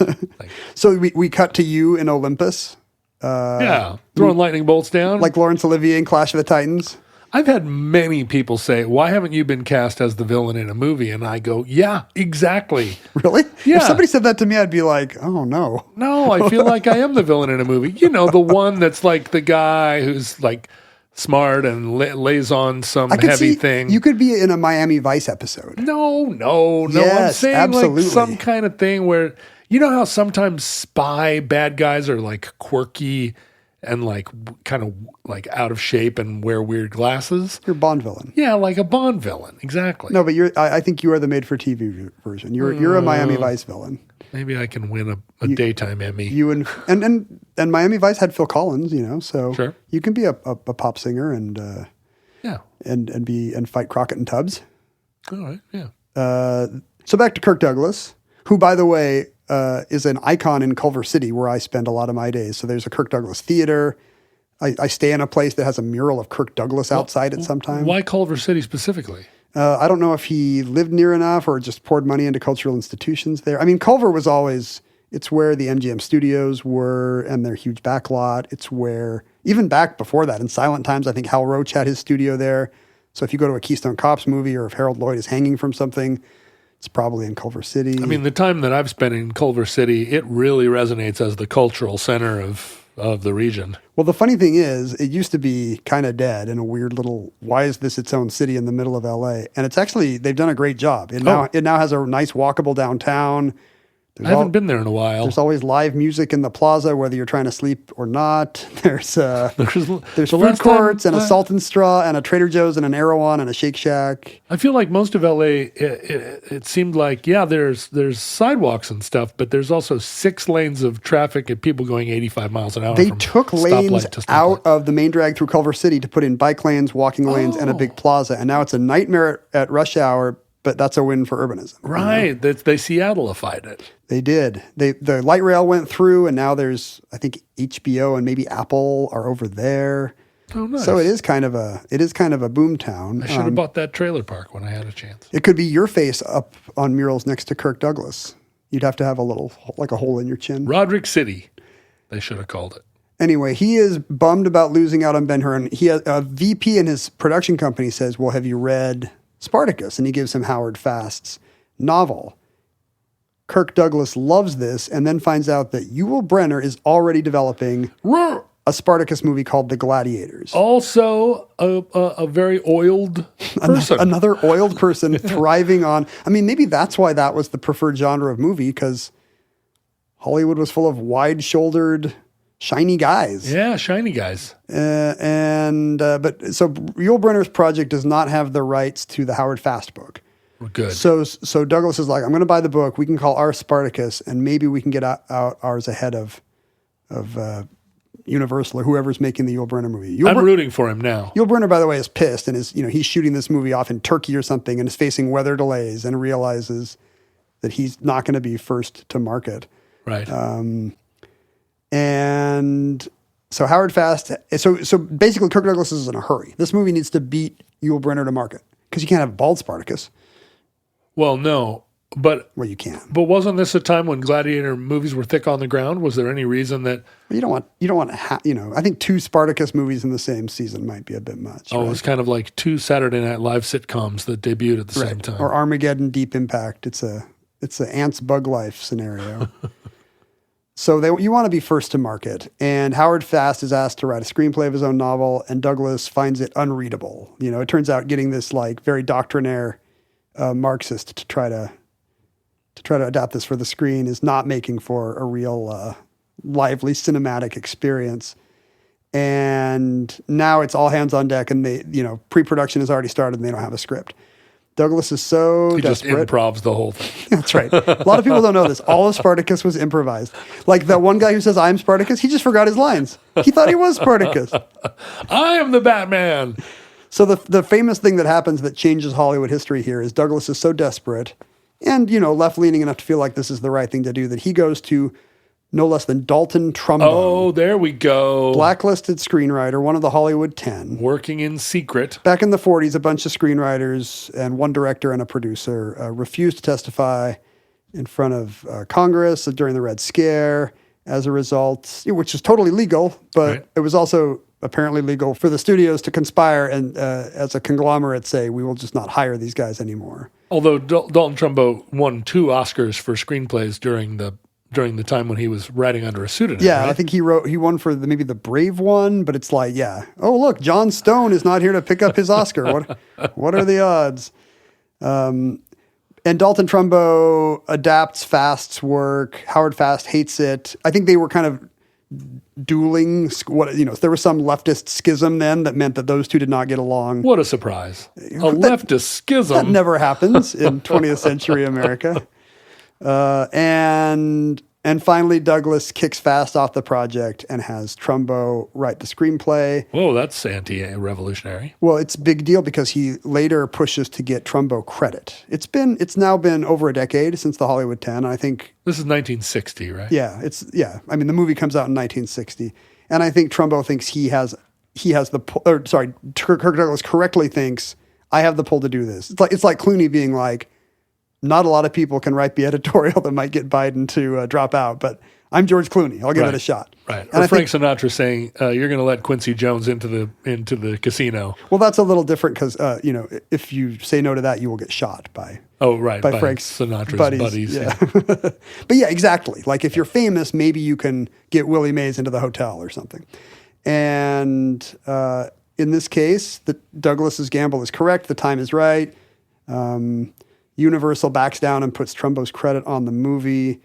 so we cut to you in Olympus, Yeah, throwing lightning bolts down. like Laurence Olivier in Clash of the Titans. I've had many people say, "Why haven't you been cast as the villain in a movie?" And I go, "Yeah, exactly." Really? Yeah. If somebody said that to me, I'd be like, oh no. No, I feel like I am the villain in a movie. The one that's like the guy who's like smart and lays on some I could heavy see thing. you could be in a Miami Vice episode. No. I'm Yes, saying absolutely. like some kind of thing where how sometimes spy bad guys are like quirky and like kind of like out of shape and wear weird glasses. You're a Bond villain. Yeah, like a Bond villain. Exactly. No, but I think you are the made-for-TV version. You're a Miami Vice villain. Maybe I can win a daytime Emmy. You and Miami Vice had Phil Collins, so Sure. you can be a pop singer and Yeah. and fight Crockett and Tubbs. All right. Yeah. So back to Kirk Douglas, who, by the way, is an icon in Culver City, where I spend a lot of my days. So there's a Kirk Douglas theater. I stay in a place that has a mural of Kirk Douglas outside at some time. Why Culver City specifically? I don't know if he lived near enough or just poured money into cultural institutions there. I mean, Culver was always, it's where the MGM studios were and their huge backlot. It's where, even back before that, in Silent Times, I think Hal Roach had his studio there. So if you go to a Keystone Cops movie or if Harold Lloyd is hanging from something, it's probably in Culver City. I mean, the time that I've spent in Culver City, it really resonates as the cultural center of the region. Well, the funny thing is, it used to be kind of dead in a weird little, why is this its own city in the middle of LA? And it's actually, they've done a great job. It now has a nice walkable downtown. I haven't been there in a while. There's always live music in the plaza, whether you're trying to sleep or not. There's food courts and a Salt and Straw and a Trader Joe's and an Erewhon and a Shake Shack. I feel like most of LA, it seemed like, there's sidewalks and stuff, but there's also 6 lanes of traffic and people going 85 miles an hour. They from took lanes stoplight to stoplight. out of the main drag through Culver City to put in bike lanes, walking lanes, and a big plaza. And now it's a nightmare at rush hour, but that's a win for urbanism. Right. They Seattle-ified it. They did. The light rail went through, and now there's, I think, HBO and maybe Apple are over there. Oh, nice. So it is kind of a boom town. I should have bought that trailer park when I had a chance. It could be your face up on murals next to Kirk Douglas. You'd have to have a little, like a hole in your chin. Roderick City, they should have called it. Anyway, he is bummed about losing out on Ben-Hur, and he has, a VP in his production company says, well, have you read Spartacus? And he gives him Howard Fast's novel. Kirk Douglas loves this and then finds out that Yul Brynner is already developing a Spartacus movie called The Gladiators. Also, a very oiled person. Another oiled person thriving on... I mean, maybe that's why that was the preferred genre of movie, because Hollywood was full of wide-shouldered, shiny guys. Yeah, shiny guys. But Yul Brynner's project does not have the rights to the Howard Fast book. Good. So Douglas is like, I'm going to buy the book. We can call ours Spartacus, and maybe we can get out ours ahead of Universal or whoever's making the Yul Brynner movie. I'm rooting for him now. Yul Brynner, by the way, is pissed and is, he's shooting this movie off in Turkey or something and is facing weather delays and realizes that he's not going to be first to market. Right. And so Howard Fast, so basically Kirk Douglas is in a hurry. This movie needs to beat Yul Brynner to market because you can't have bald Spartacus. Well, no, but you can. But wasn't this a time when gladiator movies were thick on the ground? Was there any reason that you don't want I think 2 Spartacus movies in the same season might be a bit much. Oh, right? It was kind of like 2 Saturday Night Live sitcoms that debuted at the same time, or Armageddon, Deep Impact. It's a Ants Bug Life scenario. So you want to be first to market, and Howard Fast is asked to write a screenplay of his own novel, and Douglas finds it unreadable. It turns out getting this like very doctrinaire Marxist to try to adapt this for the screen is not making for a real lively cinematic experience. And now it's all hands on deck, and they pre-production has already started, and they don't have a script. Douglas is so he desperate. just improvs the whole thing. That's right. A lot of people don't know this. All of Spartacus was improvised. Like that one guy who says, I'm Spartacus, he just forgot his lines. He thought he was Spartacus. I am the Batman. So the famous thing that happens that changes Hollywood history here is Douglas is so desperate and, left-leaning enough to feel like this is the right thing to do that he goes to no less than Dalton Trumbo. Oh, there we go. Blacklisted screenwriter, one of the Hollywood 10. Working in secret. Back in the 40s, a bunch of screenwriters and one director and a producer refused to testify in front of Congress during the Red Scare as a result, which is totally legal, but it was also apparently legal for the studios to conspire and as a conglomerate say, we will just not hire these guys anymore. Although Dalton Trumbo won 2 Oscars for screenplays during the time when he was writing under a pseudonym. Yeah, right? I think he won for maybe the Brave one, but it's like, oh look, John Stone is not here to pick up his Oscar. What are the odds? And Dalton Trumbo adapts Fast's work. Howard Fast hates it. I think they were kind of dueling. There was some leftist schism then that meant that those two did not get along. What a surprise. A leftist schism. That never happens in 20th century America. And finally, Douglas kicks Fast off the project and has Trumbo write the screenplay. Whoa, that's anti-revolutionary. Well, it's a big deal because he later pushes to get Trumbo credit. It's now been over a decade since the Hollywood 10. I think this is 1960, right? Yeah, I mean, the movie comes out in 1960, and I think Trumbo thinks Kirk Douglas correctly thinks I have the pull to do this. It's like Clooney being like, not a lot of people can write the editorial that might get Biden to drop out, but I'm George Clooney. I'll give it a shot. Right. And or Frank Sinatra saying, "You're going to let Quincy Jones into the casino." Well, that's a little different because if you say no to that, you will get shot by Frank Sinatra's buddies. Yeah. But yeah, exactly. Like if you're famous, maybe you can get Willie Mays into the hotel or something. And in this case, Douglas's gamble is correct. The time is right. Universal backs down and puts Trumbo's credit on the movie.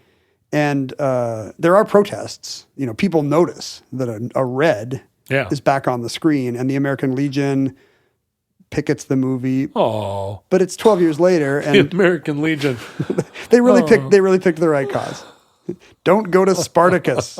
And there are protests. People notice that a red is back on the screen, and the American Legion pickets the movie. Oh, but it's 12 years later, and the American Legion they really picked the right cause. Don't go to Spartacus.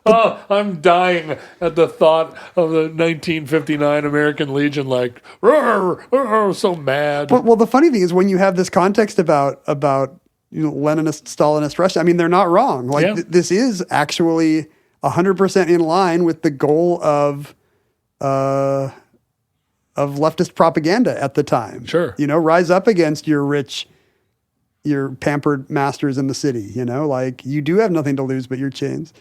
I'm dying at the thought of the 1959 American Legion, like, so mad. Well, the funny thing is when you have this context about Leninist, Stalinist Russia, I mean, they're not wrong. This is actually 100% in line with the goal of leftist propaganda at the time. Sure. Rise up against your pampered masters in the city. You do have nothing to lose but your chains.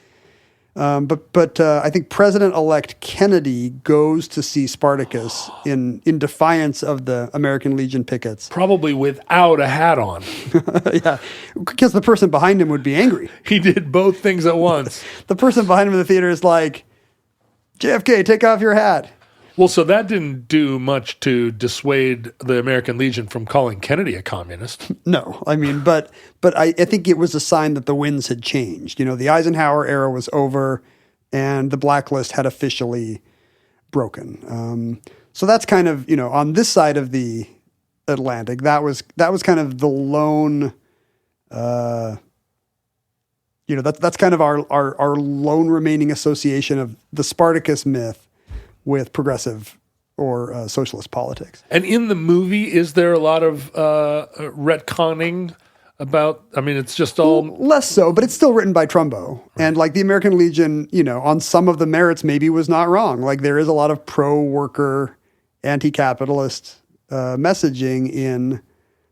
But I think President-elect Kennedy goes to see Spartacus in defiance of the American Legion pickets. Probably without a hat on. Yeah, because the person behind him would be angry. He did both things at once. The person behind him in the theater is like, JFK, take off your hat. Well, so that didn't do much to dissuade the American Legion from calling Kennedy a communist. No, I mean, but I think it was a sign that the winds had changed. The Eisenhower era was over, and the blacklist had officially broken. So that's kind of on this side of the Atlantic. That was kind of the lone. That's kind of our lone remaining association of the Spartacus myth with progressive or socialist politics. And in the movie, is there a lot of retconning about, it's just all... Less so, but it's still written by Trumbo. Right. And the American Legion, on some of the merits maybe was not wrong. There is a lot of pro-worker, anti-capitalist messaging in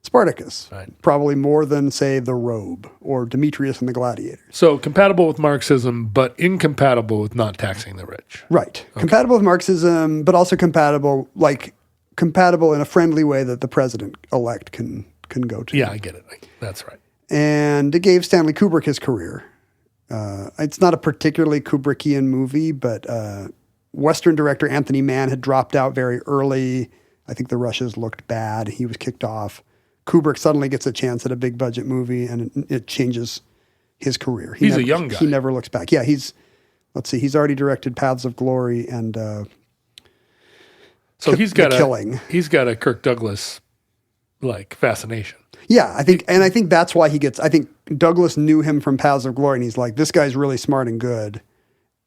Spartacus. Right. Probably more than, say, The Robe or Demetrius and the Gladiator. So compatible with Marxism, but incompatible with not taxing the rich. Right. Okay. Compatible with Marxism, but also compatible in a friendly way that the president-elect can go to. Yeah, I get it. That's right. And it gave Stanley Kubrick his career. It's not a particularly Kubrickian movie, but Western director Anthony Mann had dropped out very early. I think the Russians looked bad. He was kicked off. Kubrick suddenly gets a chance at a big budget movie, and it changes his career. He's a young guy. He never looks back. Yeah, he's already directed Paths of Glory and he's got Killing. He's got a Kirk Douglas fascination. Yeah, I think that's why I think Douglas knew him from Paths of Glory, and he's like, this guy's really smart and good.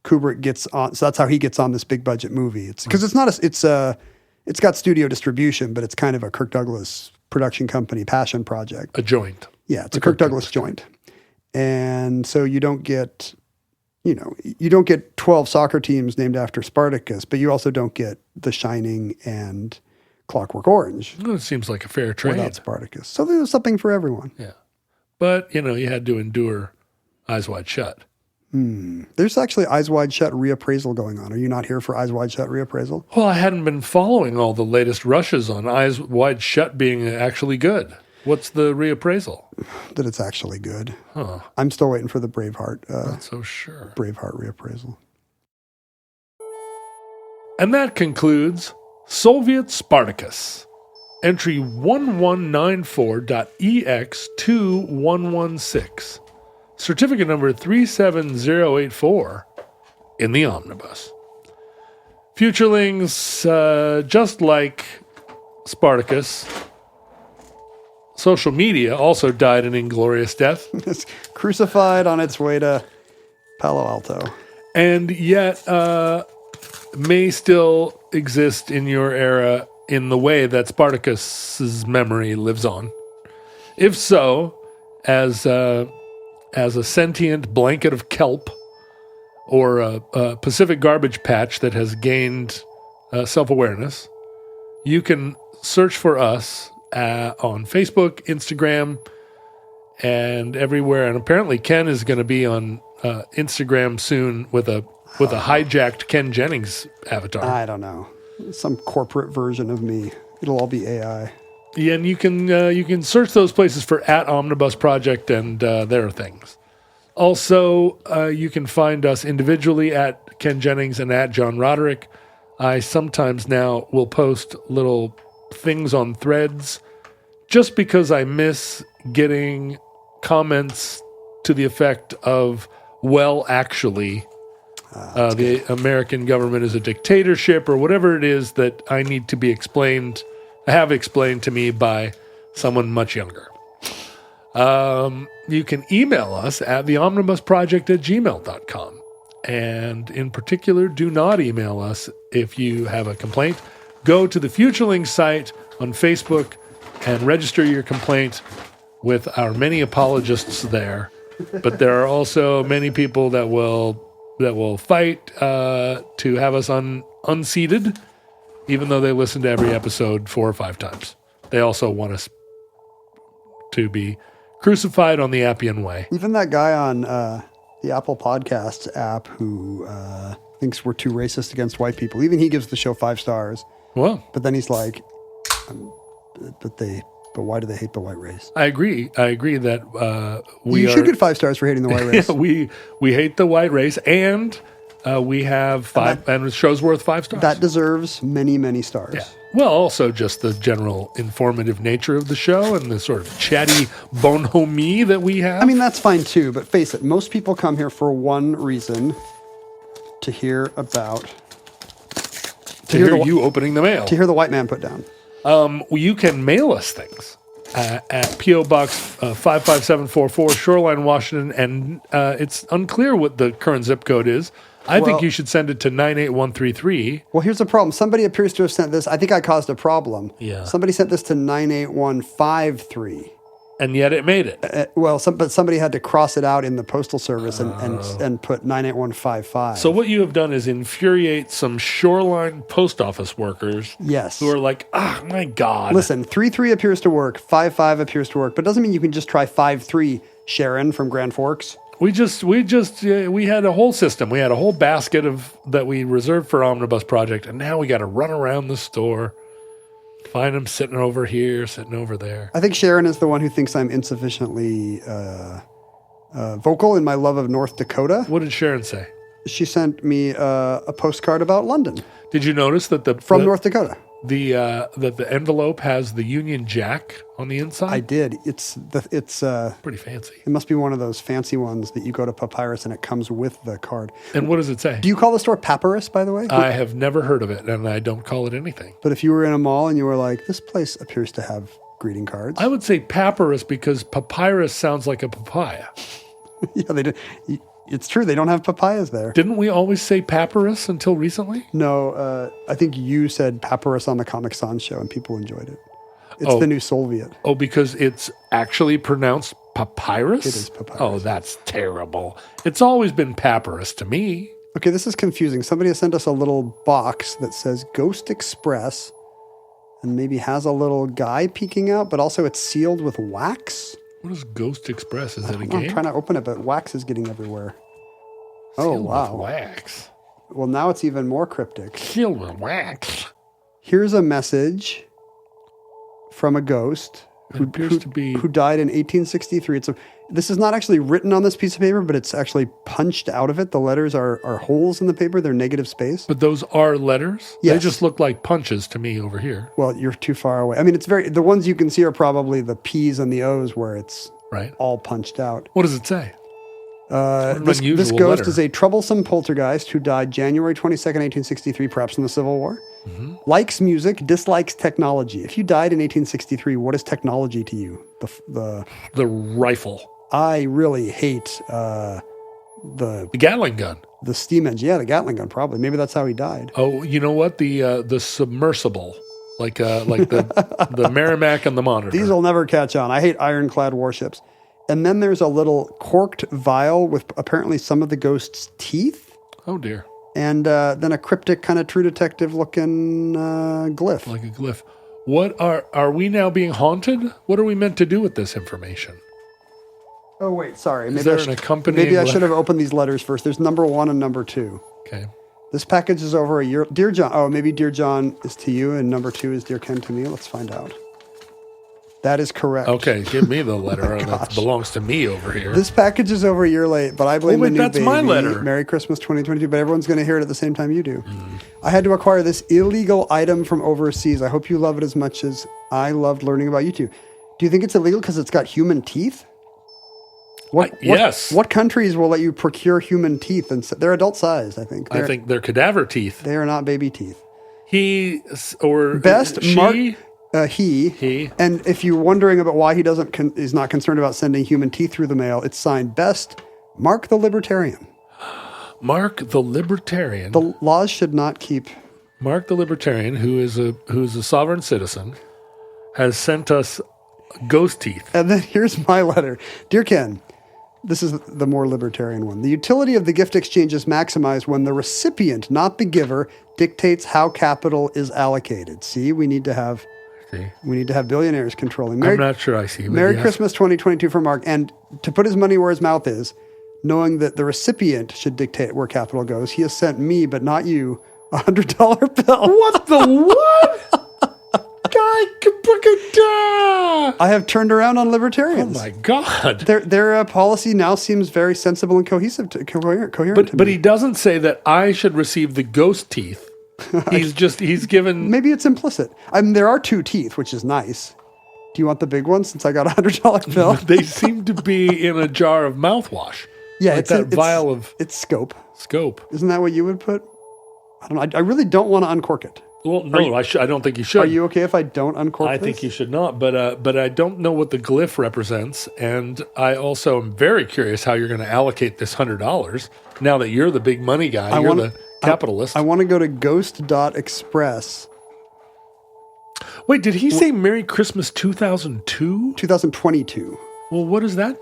Kubrick gets on. So that's how he gets on this big budget movie. It's because it's got studio distribution, but it's kind of a Kirk Douglas production company passion project. A joint. Yeah, it's a Kirk Douglas joint. And so you don't get 12 soccer teams named after Spartacus, but you also don't get The Shining and Clockwork Orange. Well, it seems like a fair trade. Without Spartacus. So there's something for everyone. Yeah. But, you had to endure Eyes Wide Shut. There's actually Eyes Wide Shut reappraisal going on. Are you not here for Eyes Wide Shut reappraisal? Well, I hadn't been following all the latest rushes on Eyes Wide Shut being actually good. What's the reappraisal? That it's actually good. Huh. I'm still waiting for the Braveheart. Not so sure. Braveheart reappraisal. And that concludes Soviet Spartacus. Entry 1194.EX2116. Certificate number 37084 in the omnibus. Futurelings, just like Spartacus, social media also died an inglorious death. It's crucified on its way to Palo Alto. And yet may still exist in your era in the way that Spartacus's memory lives on. If so, as a sentient blanket of kelp or a Pacific garbage patch that has gained self-awareness, you can search for us on Facebook, Instagram, and everywhere. And apparently Ken is going to be on Instagram soon with a hijacked Ken Jennings avatar. I don't know. Some corporate version of me. It'll all be AI. Yeah, and you can search those places for @Omnibus Project, and there are things. Also, you can find us individually at Ken Jennings and at John Roderick. I sometimes now will post little things on threads just because I miss getting comments to the effect of, well, actually, the American government is a dictatorship or whatever it is that I need to be explained, have explained to me by someone much younger. You can email us at theomnibusproject@gmail.com. And in particular, do not email us if you have a complaint. Go to the Futurelings site on Facebook and register your complaint with our many apologists there. But there are also many people that will fight to have us unseated, even though they listen to every episode 4 or 5 times. They also want us to be crucified on the Appian Way. Even that guy on the Apple Podcasts app who thinks we're too racist against white people, even he gives the show 5 stars. Well, but then he's like, but why do they hate the white race? I agree that you should get 5 stars for hating the white race. we hate the white race, and we have 5, and the show's worth 5 stars. That deserves many, many stars. Yeah. Well, also just the general informative nature of the show and the sort of chatty bonhomie that we have. I mean, that's fine too, but face it, most people come here for one reason: to hear about... To hear you opening the mail. To hear the white man put down. You can mail us things at P.O. Box 55744, Shoreline, Washington, and it's unclear what the current zip code is. I think you should send it to 98133. Well, here's the problem. Somebody appears to have sent this. I think I caused a problem. Yeah. Somebody sent this to 98153. And yet it made it. But somebody had to cross it out in the postal service and put 98155. So what you have done is infuriate some Shoreline post office workers. Yes. Who are like, my God. Listen, 33 appears to work, 55 appears to work, but doesn't mean you can just try 53. Sharon from Grand Forks. We had a whole system. We had a whole basket that we reserved for Omnibus Project, and now we got to run around the store, find them sitting over here, sitting over there. I think Sharon is the one who thinks I'm insufficiently vocal in my love of North Dakota. What did Sharon say? She sent me a postcard about London. Did you notice that North Dakota? That the envelope has the Union Jack on the inside? I did. It's pretty fancy. It must be one of those fancy ones that you go to Papyrus and it comes with the card. And what does it say? Do you call the store Papyrus, by the way? I have never heard of it, and I don't call it anything. But if you were in a mall and you were like, this place appears to have greeting cards. I would say Papyrus because papyrus sounds like a papaya. Yeah, they do. It's true. They don't have papayas there. Didn't we always say papyrus until recently? No, I think you said papyrus on the Comic Sans show, and people enjoyed it. It's the new Soviet. Oh, because it's actually pronounced papyrus? It is papyrus. Oh, that's terrible. It's always been papyrus to me. Okay, this is confusing. Somebody has sent us a little box that says Ghost Express and maybe has a little guy peeking out, but also it's sealed with wax. What is Ghost Express? Is it a I'm game? trying to open it, but wax is getting everywhere. Sealed wow. with wax. Well, now it's even more cryptic. Sealed with wax. Here's a message from a ghost who died in 1863. This is not actually written on this piece of paper, but it's actually punched out of it. The letters are holes in the paper. They're negative space. But those are letters? Yes. They just look like punches to me over here. Well, you're too far away. I mean, the ones you can see are probably the P's and the O's where it's all punched out. What does it say? This ghost is a troublesome poltergeist who died January 22nd, 1863, perhaps in the Civil War. Mm-hmm. Likes music, dislikes technology. If you died in 1863, what is technology to you? The rifle. I really hate the Gatling gun. The steam engine. Yeah, the Gatling gun, probably. Maybe that's how he died. Oh, you know what? The submersible. Like the Merrimack and the Monitor. These will never catch on. I hate ironclad warships. And then there's a little corked vial with apparently some of the ghost's teeth. Oh, dear. And then a cryptic kind of True Detective looking glyph. Like a glyph. What are we now being haunted? What are we meant to do with this information? Oh, wait, sorry. Is there an accompanying Maybe I should have opened these letters first. There's number 1 and number 2. Okay. This package is over a year. Dear John. Oh, maybe Dear John is to you and number 2 is Dear Ken to me. Let's find out. That is correct. Okay, give me the letter that belongs to me over here. This package is over a year late, but I blame the new that's baby. my letter. Merry Christmas 2022, but everyone's going to hear it at the same time you do. I had to acquire this illegal item from overseas. I hope you love it as much as I loved learning about you two. Do you think it's illegal because it's got human teeth? Yes. What countries will let you procure human teeth? And they're adult sized, I think. I think they're cadaver teeth. They are not baby teeth. He or Best she? Mark. He. And if you're wondering about why he is not concerned about sending human teeth through the mail, it's signed Best Mark the Libertarian. Mark the Libertarian. The laws should not keep. Mark the Libertarian, who is a sovereign citizen, has sent us ghost teeth. And then here's my letter. Dear Ken, this is the more libertarian one. The utility of the gift exchange is maximized when the recipient, not the giver, dictates how capital is allocated. See, we need to have billionaires controlling. I'm not sure I see. Merry Christmas 2022 for Mark. And to put his money where his mouth is, knowing that the recipient should dictate where capital goes, he has sent me, but not you, $100 bill. What the what? I have turned around on libertarians. Oh my God! Their policy now seems very sensible and cohesive, coherent to me. But he doesn't say that I should receive the ghost teeth. He's given. Maybe it's implicit. I mean, there are 2 teeth, which is nice. Do you want the big one since I got $100 bill? They seem to be in a jar of mouthwash. Yeah, like it's vial of. It's scope. Scope. Isn't that what you would put? I don't know. I really don't want to uncork it. Well, no, I don't think you should. Are you okay if I don't uncork I think you should not, but I don't know what the glyph represents, and I also am very curious how you're going to allocate this $100 now that you're the big money guy, you're the capitalist. I want to go to ghost.express. Wait, did he say Merry Christmas 2002? 2022. Well, what is that?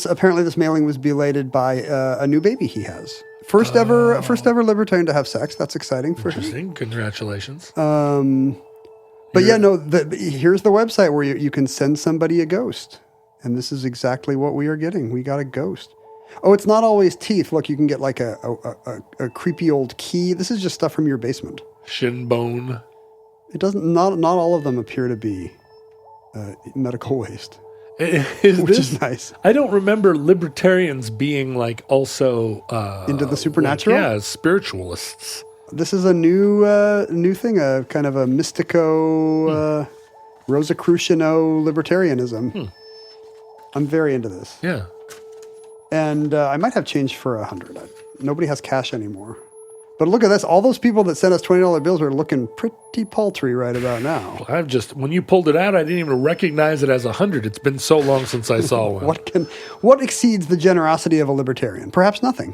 Apparently this mailing was belated by a new baby he has. First ever libertarian to have sex. That's exciting for him. Interesting. Congratulations. But yeah, no. Here's the website where you can send somebody a ghost, and this is exactly what we are getting. We got a ghost. Oh, it's not always teeth. Look, you can get like a creepy old key. This is just stuff from your basement. Shin bone. It doesn't. Not all of them appear to be medical waste. Which is nice. I don't remember libertarians being like also into the supernatural. Yeah, spiritualists. This is a new thing, a kind of a mystico, Rosicruciano libertarianism. I'm very into this. Yeah, and I might have change for $100. Nobody has cash anymore, But look at this. All those people that sent us $20 bills are looking pretty paltry right about now. When you pulled it out, I didn't even recognize it as 100. It's been so long since I saw one. What exceeds the generosity of a libertarian? Perhaps nothing.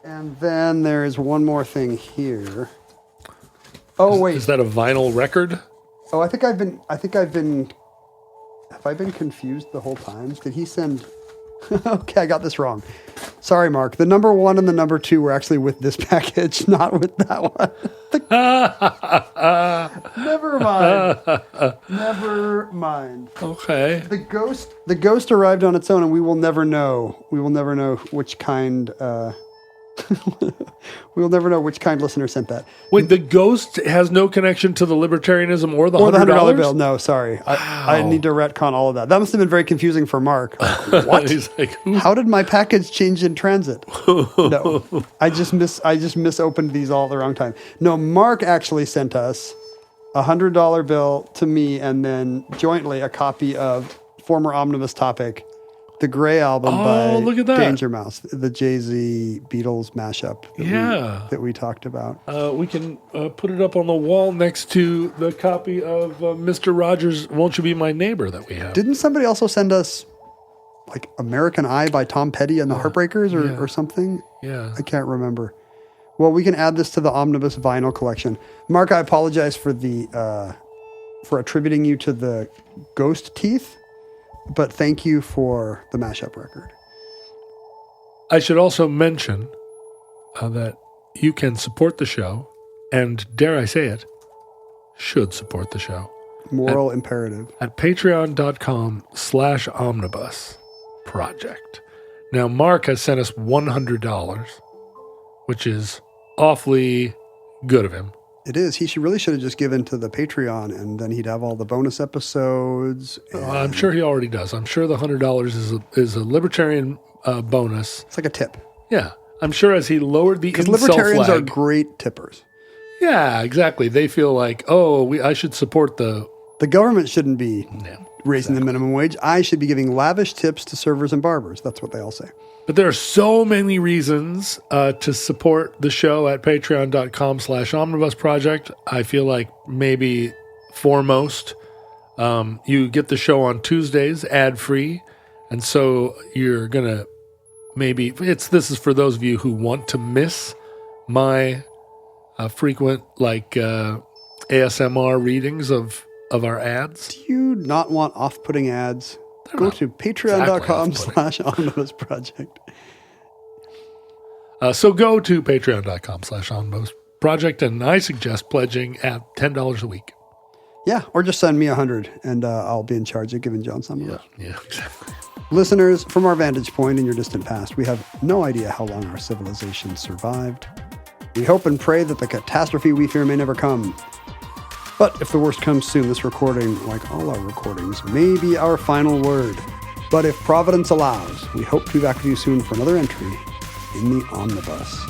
And then there's one more thing here. Oh, wait. Is that a vinyl record? Oh, have I been confused the whole time? Did he send... Okay, I got this wrong. Sorry, Mark. The number 1 and the number 2 were actually with this package, not with that one. Never mind. Okay. The ghost arrived on its own, and we will never know. We will never know which kind... we will never know which kind listener sent that. Wait, the ghost has no connection to the libertarianism or the $100 bill. No, sorry. Wow. I need to retcon all of that. That must have been very confusing for Mark. What? He's like, how did my package change in transit? No, I just misopened these all at the wrong time. No, Mark actually sent us a $100 bill to me, and then jointly a copy of former Omnibus topic, the Gray album by look at that. Danger Mouse, the Jay-Z Beatles mashup that we talked about. We can put it up on the wall next to the copy of Mr. Rogers' Won't You Be My Neighbor that we have. Didn't somebody also send us like American Eye by Tom Petty and the Heartbreakers or something? Yeah. I can't remember. Well, we can add this to the Omnibus vinyl collection. Mark, I apologize for for attributing you to the ghost teeth. But thank you for the mashup record. I should also mention that you can support the show, and dare I say it, should support the show. Moral imperative. At patreon.com/omnibus project. Now, Mark has sent us $100, which is awfully good of him. It is. He really should have just given to the Patreon, and then he'd have all the bonus episodes. I'm sure he already does. I'm sure the $100 is a libertarian bonus. It's like a tip. Yeah. I'm sure as he lowered the because incel libertarians flag, are great tippers. Yeah, exactly. They feel like, I should support the government shouldn't be raising the minimum wage. I should be giving lavish tips to servers and barbers. That's what they all say. But there are so many reasons to support the show at patreon.com/omnibus project. I feel like maybe foremost, you get the show on Tuesdays ad-free. And so you're going to this is for those of you who want to miss my frequent ASMR readings of our ads. Do you not want off-putting ads? Go to patreon.com/omnibus project. So go to patreon.com/omnibus project, and I suggest pledging at $10 a week. Yeah, or just send me 100, and I'll be in charge of giving John some of it. Yeah, exactly. Listeners, from our vantage point in your distant past, we have no idea how long our civilization survived. We hope and pray that the catastrophe we fear may never come. But if the worst comes soon, this recording, like all our recordings, may be our final word. But if Providence allows, we hope to be back with you soon for another entry in the Omnibus.